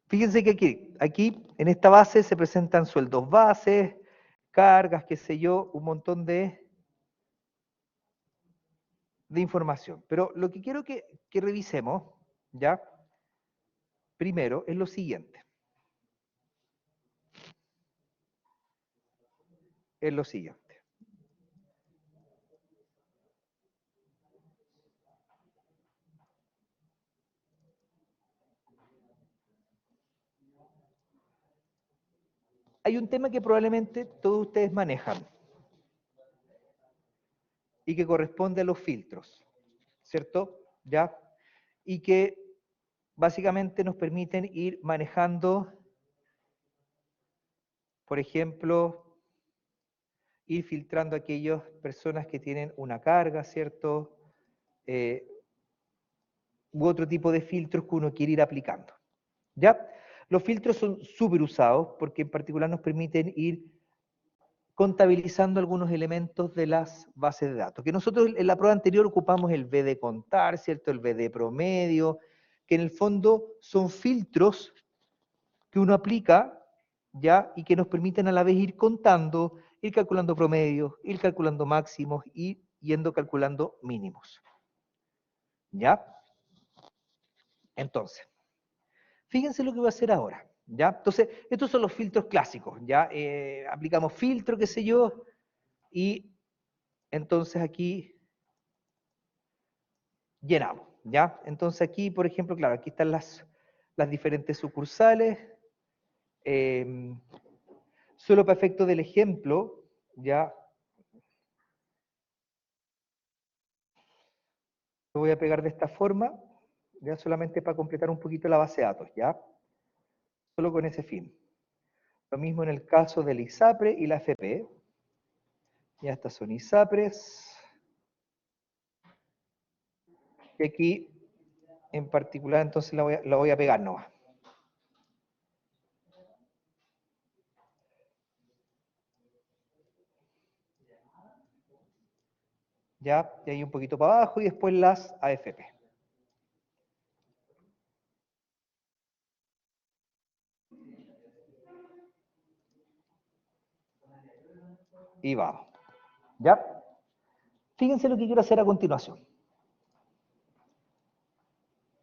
fíjense que aquí en esta base se presentan sueldos bases, cargas, qué sé yo, un montón de información. Pero lo que quiero que revisemos, ¿ya? Primero es lo siguiente. Es lo siguiente. Hay un tema que probablemente todos ustedes manejan y que corresponde a los filtros, ¿cierto? ¿Ya? Y que básicamente nos permiten ir manejando, por ejemplo, ir filtrando a aquellas personas que tienen una carga, ¿cierto? U otro tipo de filtros que uno quiere ir aplicando. ¿Ya? Los filtros son súper usados porque en particular nos permiten ir contabilizando algunos elementos de las bases de datos. Que nosotros en la prueba anterior ocupamos el B de contar, ¿cierto? El B de promedio, que en el fondo son filtros que uno aplica, ¿ya? Y que nos permiten a la vez ir contando, ir calculando promedios, ir calculando máximos y yendo calculando mínimos. ¿Ya? Entonces, fíjense lo que voy a hacer ahora. ¿Ya? Entonces, estos son los filtros clásicos. ¿Ya? Aplicamos filtro, qué sé yo, y entonces aquí llenamos, ¿ya? Entonces aquí, por ejemplo, claro, aquí están las diferentes sucursales. Solo para efecto del ejemplo, ya lo voy a pegar de esta forma, ya solamente para completar un poquito la base de datos, ¿ya? Solo con ese fin. Lo mismo en el caso del ISAPRE y la AFP. Ya estas son ISAPRES. Y aquí, en particular, entonces la voy a pegar nomás. Ya, y ahí un poquito para abajo y después las AFP. Y vamos. ¿Ya? Fíjense lo que quiero hacer a continuación.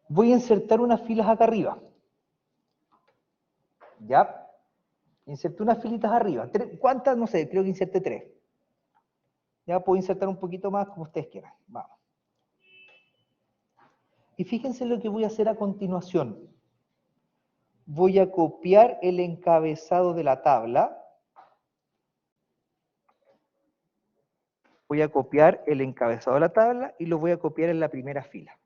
Voy a insertar unas filas acá arriba. ¿Ya? Inserté unas filitas arriba. ¿Cuántas? No sé, creo que inserté 3. Ya puedo insertar un poquito más como ustedes quieran. Vamos. Y fíjense lo que voy a hacer a continuación. Voy a copiar el encabezado de la tabla. Voy a copiar el encabezado de la tabla y lo voy a copiar en la primera fila.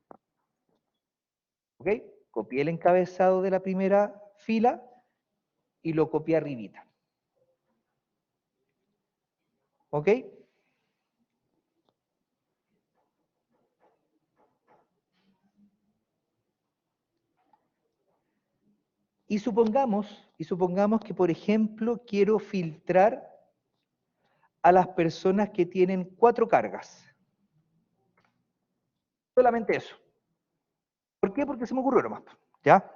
¿Ok? Copié el encabezado de la primera fila y lo copié arribita. ¿Ok? Y supongamos que, por ejemplo, quiero filtrar a las personas que tienen 4 cargas. Solamente eso. ¿Por qué? Porque se me ocurrió nomás. ¿Ya?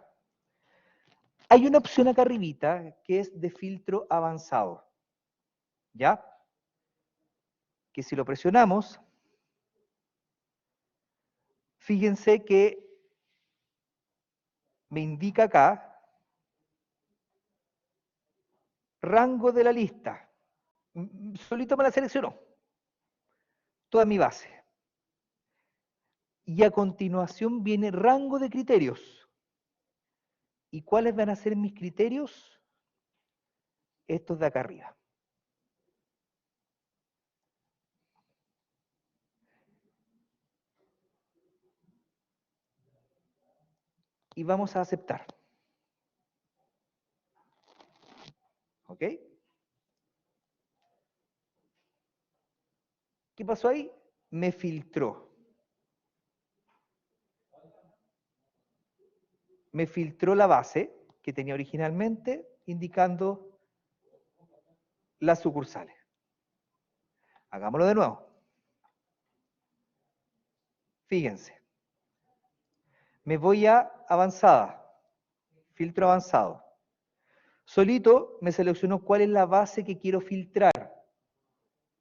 Hay una opción acá arribita que es de filtro avanzado. ¿Ya? Que si lo presionamos, fíjense que me indica acá rango de la lista. Solito me la seleccionó. Toda mi base. Y a continuación viene rango de criterios. ¿Y cuáles van a ser mis criterios? Estos de acá arriba. Y vamos a aceptar. ¿Ok? ¿Qué pasó ahí? Me filtró. Me filtró la base que tenía originalmente, indicando las sucursales. Hagámoslo de nuevo. Fíjense. Me voy a avanzada. Filtro avanzado. Solito me seleccionó cuál es la base que quiero filtrar.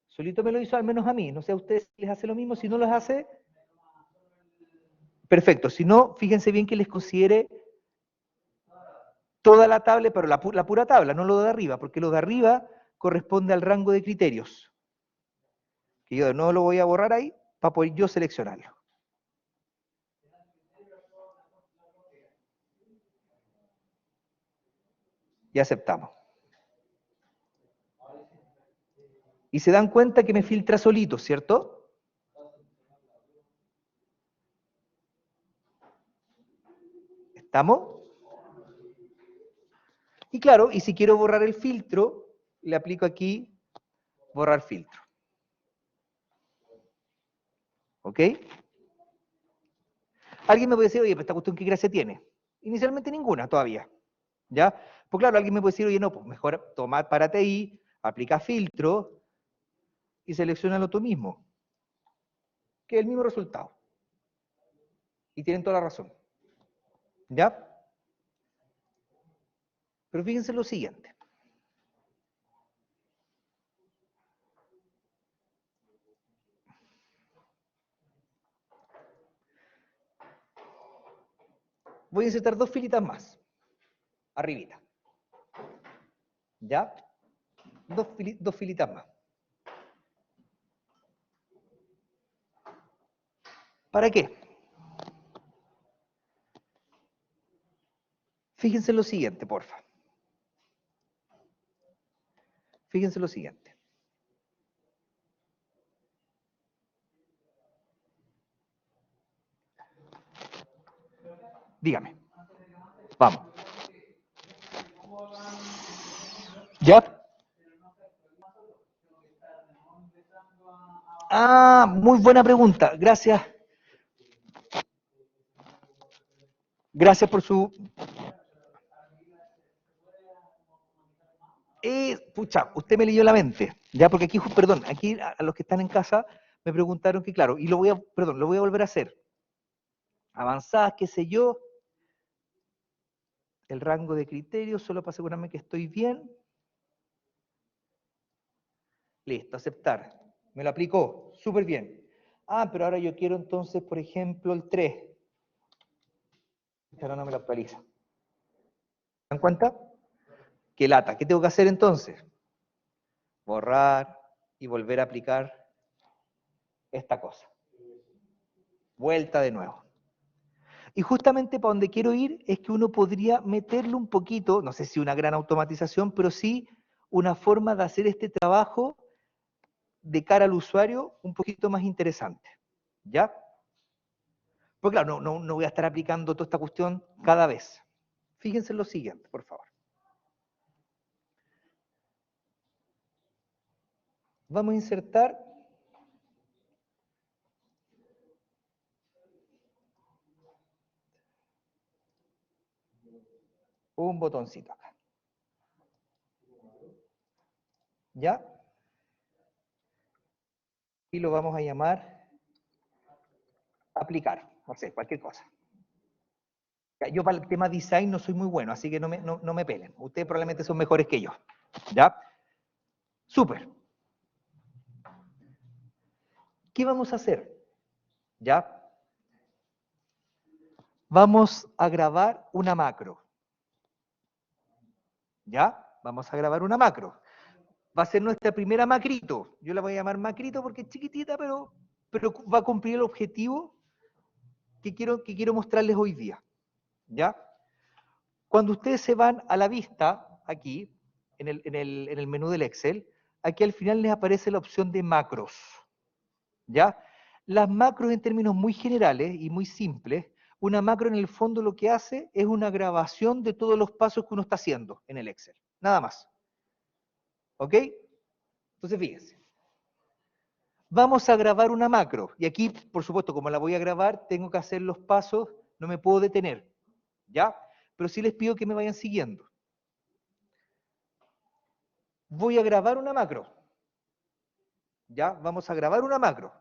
Solito me lo hizo, al menos a mí. No sé a ustedes si les hace lo mismo. Si no los hace, perfecto. Si no, fíjense bien que les considere toda la tabla, pero la pura tabla, no lo de arriba, porque lo de arriba corresponde al rango de criterios. Que yo no lo voy a borrar ahí para poder yo seleccionarlo. Y aceptamos. Y se dan cuenta que me filtra solito, ¿cierto? ¿Estamos? Y claro, y si quiero borrar el filtro, le aplico aquí borrar filtro. ¿Ok? Alguien me puede decir, oye, pero esta cuestión, ¿qué gracia tiene? Inicialmente ninguna todavía. ¿Ya? Pues claro, alguien me puede decir, oye, no, pues mejor tomar, párate ahí, aplica filtro y seleccionalo tú mismo. Que es el mismo resultado. Y tienen toda la razón. ¿Ya? Pero fíjense lo siguiente. Voy a insertar 2 filitas más. Arribita. ¿Ya? Dos filitas más. ¿Para qué? Fíjense lo siguiente, porfa. Fíjense lo siguiente. Dígame. Vamos. ¿Ya? Ah, muy buena pregunta. Gracias. Gracias por su... pucha, usted me leyó la mente, ya, porque aquí, perdón, aquí a los que están en casa me preguntaron que, claro, y lo voy a volver a hacer. Avanzadas, qué sé yo, el rango de criterios, solo para asegurarme que estoy bien. Listo, aceptar. Me lo aplicó, súper bien. Ah, pero ahora yo quiero entonces, por ejemplo, el 3. Ahora no me lo actualiza. ¿Se dan cuenta? Qué lata. ¿Qué tengo que hacer entonces? Borrar y volver a aplicar esta cosa. Vuelta de nuevo. Y justamente para donde quiero ir es que uno podría meterle un poquito, no sé si una gran automatización, pero sí una forma de hacer este trabajo de cara al usuario un poquito más interesante. ¿Ya? Pues claro, no voy a estar aplicando toda esta cuestión cada vez. Fíjense en lo siguiente, por favor. Vamos a insertar un botoncito acá. ¿Ya? Y lo vamos a llamar aplicar, no sé, cualquier cosa. Yo para el tema design no soy muy bueno, así que no me pelen. Ustedes probablemente son mejores que yo. ¿Ya? Súper. ¿Qué vamos a hacer? ¿Ya? Vamos a grabar una macro. ¿Ya? Vamos a grabar una macro. Va a ser nuestra primera macrito. Yo la voy a llamar macrito porque es chiquitita, pero va a cumplir el objetivo que quiero mostrarles hoy día. ¿Ya? Cuando ustedes se van a la vista, aquí, en el menú del Excel, aquí al final les aparece la opción de macros. ¿Ya? Las macros en términos muy generales y muy simples, una macro en el fondo lo que hace es una grabación de todos los pasos que uno está haciendo en el Excel. Nada más. ¿Ok? Entonces fíjense. Vamos a grabar una macro. Y aquí, por supuesto, como la voy a grabar, tengo que hacer los pasos, no me puedo detener. ¿Ya? Pero sí les pido que me vayan siguiendo. Voy a grabar una macro. ¿Ya? Vamos a grabar una macro.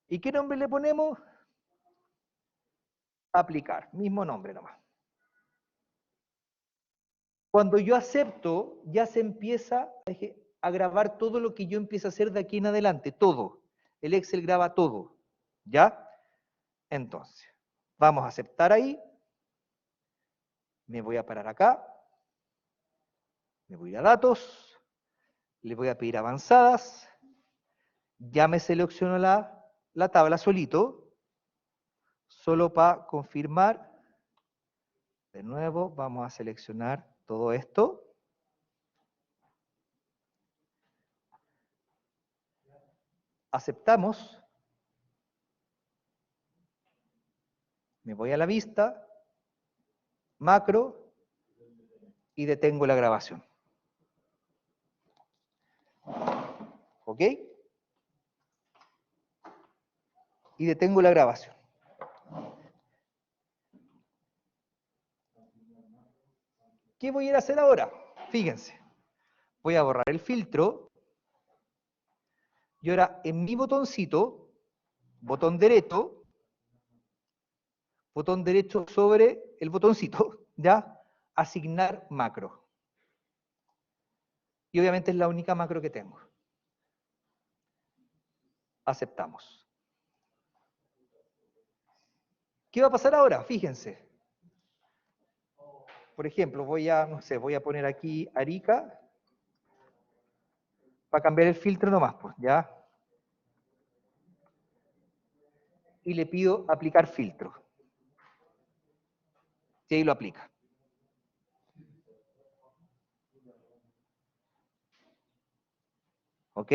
¿Y qué nombre le ponemos? Aplicar. Mismo nombre nomás. Cuando yo acepto, ya se empieza a grabar todo lo que yo empiezo a hacer de aquí en adelante. Todo. El Excel graba todo. ¿Ya? Entonces, vamos a aceptar ahí. Me voy a parar acá. Me voy a datos. Le voy a pedir avanzadas. Ya me selecciono la tabla solito. Solo para confirmar. De nuevo, vamos a seleccionar todo esto. Aceptamos. Me voy a la vista. Macro. Y detengo la grabación. ¿Ok? Y detengo la grabación. ¿Qué voy a ir a hacer ahora? Fíjense. Voy a borrar el filtro. Y ahora en mi botoncito, botón derecho sobre el botoncito, ¿ya? Asignar macro. Y obviamente es la única macro que tengo. Aceptamos. ¿Qué va a pasar ahora? Fíjense. Por ejemplo, voy a poner aquí Arica para cambiar el filtro nomás, pues, ¿ya? y le pido aplicar filtro. Y ahí lo aplica. ¿Ok?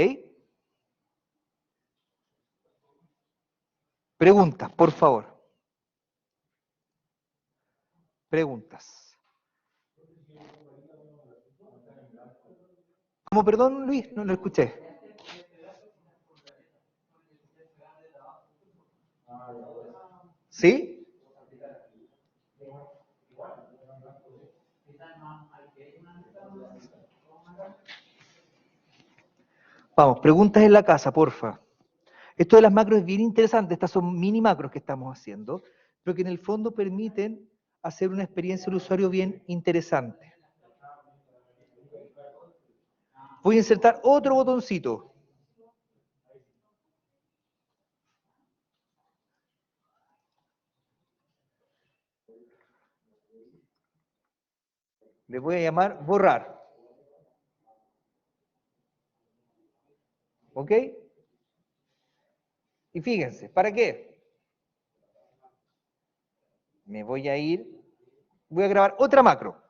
Preguntas, por favor. Preguntas. ¿Cómo, perdón, Luis? No lo escuché. ¿Sí? Vamos, preguntas en la casa, porfa. Esto de las macros es bien interesante, estas son mini macros que estamos haciendo, pero que en el fondo permiten hacer una experiencia del usuario bien interesante. Voy a insertar otro botoncito. Le voy a llamar borrar. ¿Ok? Y fíjense, ¿para qué? Me voy a ir, voy a grabar otra macro,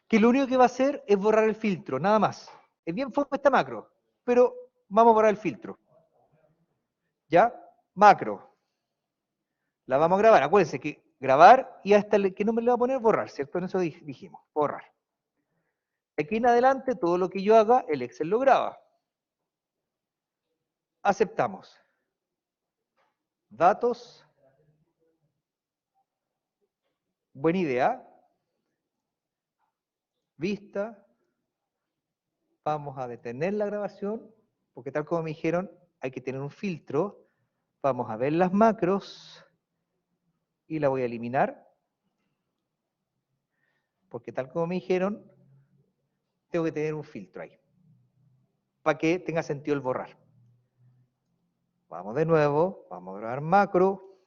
que lo único que va a hacer es borrar el filtro, nada más. Es bien fome esta macro, pero vamos a borrar el filtro. ¿Ya? Macro. La vamos a grabar. Acuérdense que grabar y hasta ¿qué nombre le va a poner? Borrar, ¿cierto? En eso dijimos, borrar. De aquí en adelante, todo lo que yo haga, el Excel lo graba. Aceptamos. Datos. Buena idea. Vista. Vamos a detener la grabación, porque tal como me dijeron, hay que tener un filtro. Vamos a ver las macros y la voy a eliminar, porque tal como me dijeron, tengo que tener un filtro ahí, para que tenga sentido el borrar. Vamos de nuevo, vamos a grabar macro,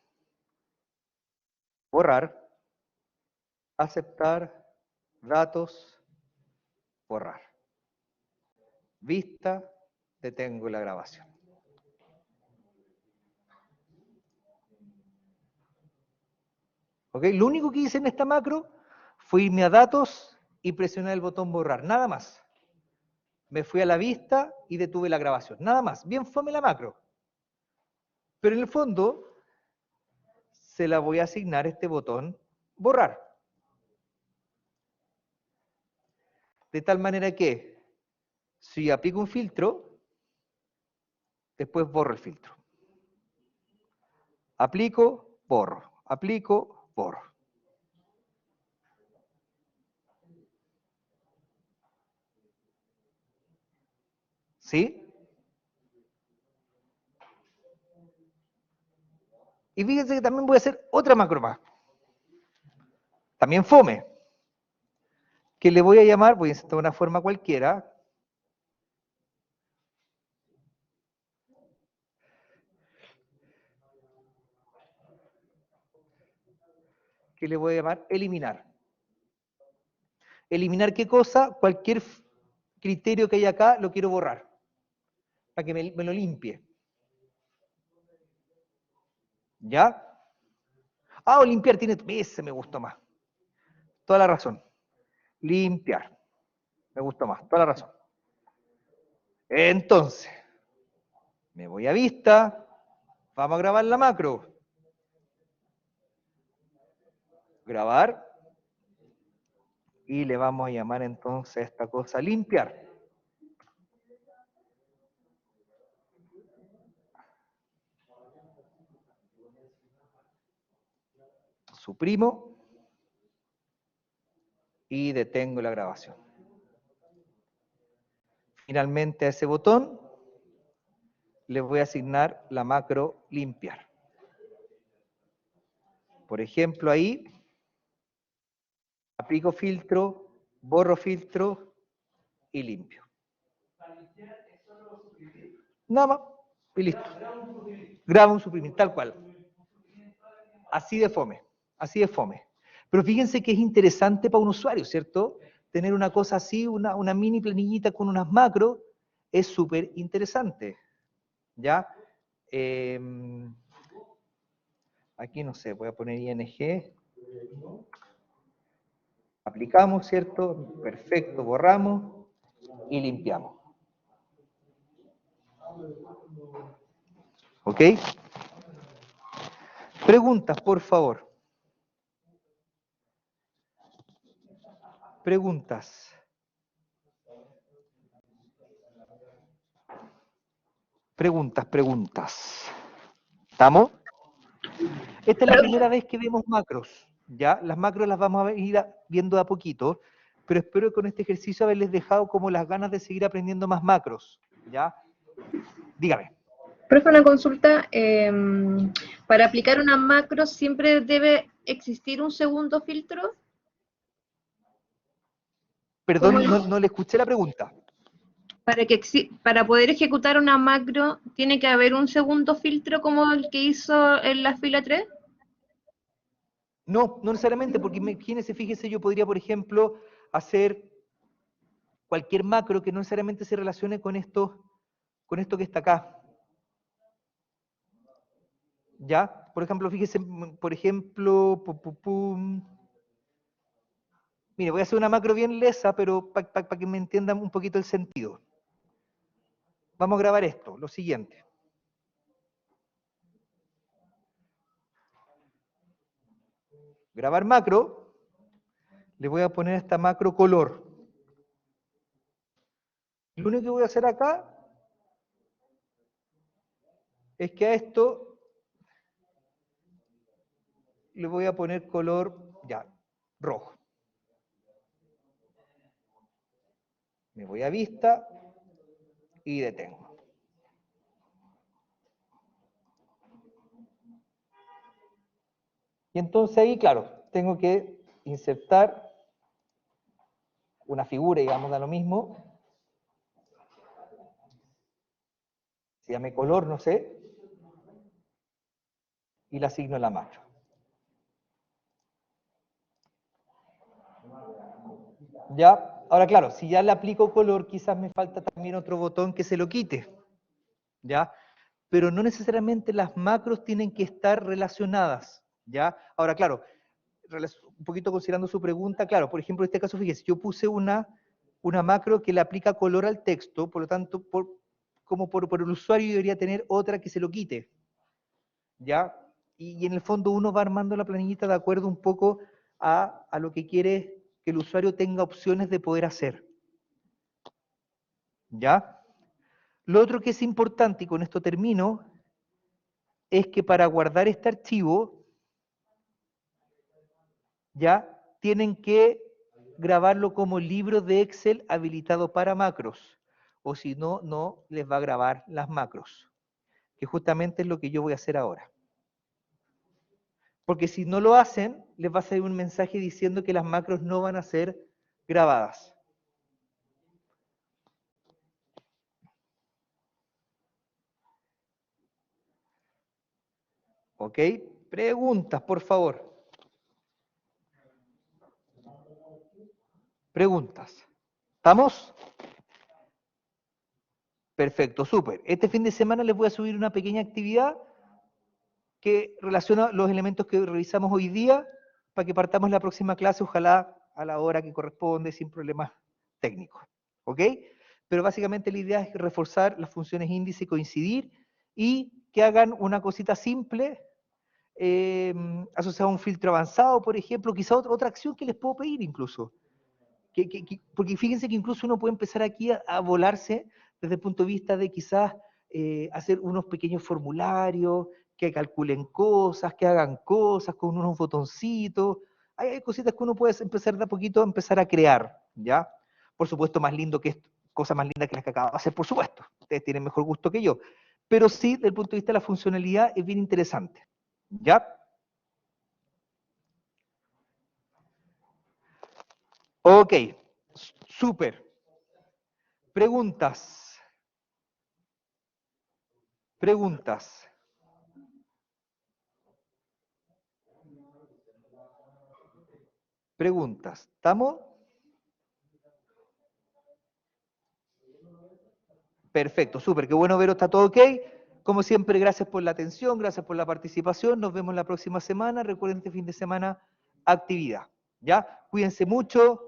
borrar, aceptar, datos, borrar. Vista, detengo la grabación. ¿Ok? Lo único que hice en esta macro fue irme a datos y presionar el botón borrar, nada más. Me fui a la vista y detuve la grabación, nada más. Bien fome la macro. Pero en el fondo, se la voy a asignar este botón borrar. De tal manera que, si aplico un filtro, después borro el filtro. Aplico, borro. Aplico, borro. ¿Sí? Y fíjense que también voy a hacer otra macro más. También fome. Que le voy a llamar, voy a insertar una forma cualquiera. Que le voy a llamar eliminar. ¿Eliminar qué cosa? Cualquier criterio que haya acá lo quiero borrar. Para que me lo limpie. ¿Ya? Ah, o limpiar tiene... Ese me gustó más. Toda la razón. Limpiar. Me gustó más. Toda la razón. Entonces, me voy a vista. Vamos a grabar la macro. Grabar. Y le vamos a llamar entonces a esta cosa limpiar. Suprimo. Y detengo la grabación. Finalmente a ese botón le voy a asignar la macro limpiar. Por ejemplo, ahí aplico filtro, borro filtro y limpio. Nada más y listo. Grabo un suprimir, tal cual. Así de fome, así de fome. Pero fíjense que es interesante para un usuario, ¿cierto? Tener una cosa así, una mini planillita con unas macros, es súper interesante. ¿Ya? Aquí no sé, voy a poner ing. Aplicamos, ¿cierto? Perfecto, borramos y limpiamos. ¿Ok? Preguntas, por favor. Preguntas. Preguntas. ¿Estamos? Esta es la primera vez que vemos macros, ¿ya? Las macros las vamos a ir viendo de a poquito, pero espero que con este ejercicio haberles dejado como las ganas de seguir aprendiendo más macros, ¿ya? Dígame. Profe, una consulta. Para aplicar una macro, ¿siempre debe existir un segundo filtro? Perdón, no le escuché la pregunta. Para poder ejecutar una macro, ¿tiene que haber un segundo filtro como el que hizo en la fila 3? No, no necesariamente, porque imagínense, fíjese, yo podría, por ejemplo, hacer cualquier macro que no necesariamente se relacione con esto que está acá. ¿Ya? Por ejemplo, fíjese, por ejemplo, mire, voy a hacer una macro bien lesa, pero para que me entiendan un poquito el sentido. Vamos a grabar esto, lo siguiente. Grabar macro, le voy a poner esta macro color. Lo único que voy a hacer acá es que a esto le voy a poner color, ya, rojo. Me voy a vista y detengo. Y entonces ahí, claro, tengo que insertar una figura, digamos, da lo mismo. Se llame color, no sé. Y la asigno a la macro. ¿Ya? Ahora, claro, si ya le aplico color, quizás me falta también otro botón que se lo quite. ¿Ya? Pero no necesariamente las macros tienen que estar relacionadas. ¿Ya? Ahora, claro, un poquito considerando su pregunta, claro, por ejemplo, en este caso, fíjese, yo puse una macro que le aplica color al texto, por lo tanto, por el usuario debería tener otra que se lo quite. ¿Ya? Y en el fondo uno va armando la planillita de acuerdo un poco a lo que quiere que el usuario tenga opciones de poder hacer. ¿Ya? Lo otro que es importante, y con esto termino, es que para guardar este archivo, ya tienen que grabarlo como libro de Excel habilitado para macros, o si no, no les va a grabar las macros, que justamente es lo que yo voy a hacer ahora. Porque si no lo hacen, les va a salir un mensaje diciendo que las macros no van a ser grabadas. ¿Ok? Preguntas, por favor. Preguntas. ¿Estamos? Perfecto, súper. Este fin de semana les voy a subir una pequeña actividad que relaciona los elementos que revisamos hoy día para que partamos la próxima clase, ojalá a la hora que corresponde, sin problemas técnicos. ¿Ok? Pero básicamente la idea es reforzar las funciones índice y coincidir y que hagan una cosita simple asociada a un filtro avanzado, por ejemplo, quizá otra acción que les puedo pedir incluso. Porque fíjense que incluso uno puede empezar aquí a volarse desde el punto de vista de quizás hacer unos pequeños formularios, que calculen cosas, que hagan cosas con unos botoncitos. Hay cositas que uno puede empezar de a poquito a empezar a crear, ¿ya? Por supuesto, más lindo que esto, cosas más lindas que las que acabo de hacer, por supuesto. Ustedes tienen mejor gusto que yo. Pero sí, desde el punto de vista de la funcionalidad, es bien interesante, ¿ya? Ok, súper. Preguntas. Preguntas. Preguntas. ¿Estamos? Perfecto, súper. Qué bueno, Vero, está todo ok. Como siempre, gracias por la atención, gracias por la participación. Nos vemos la próxima semana. Recuerden este fin de semana, actividad. ¿Ya? Cuídense mucho.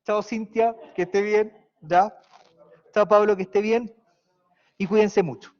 Chao, Cintia, que esté bien. ¿Ya? Chao, Pablo, que esté bien. Y cuídense mucho.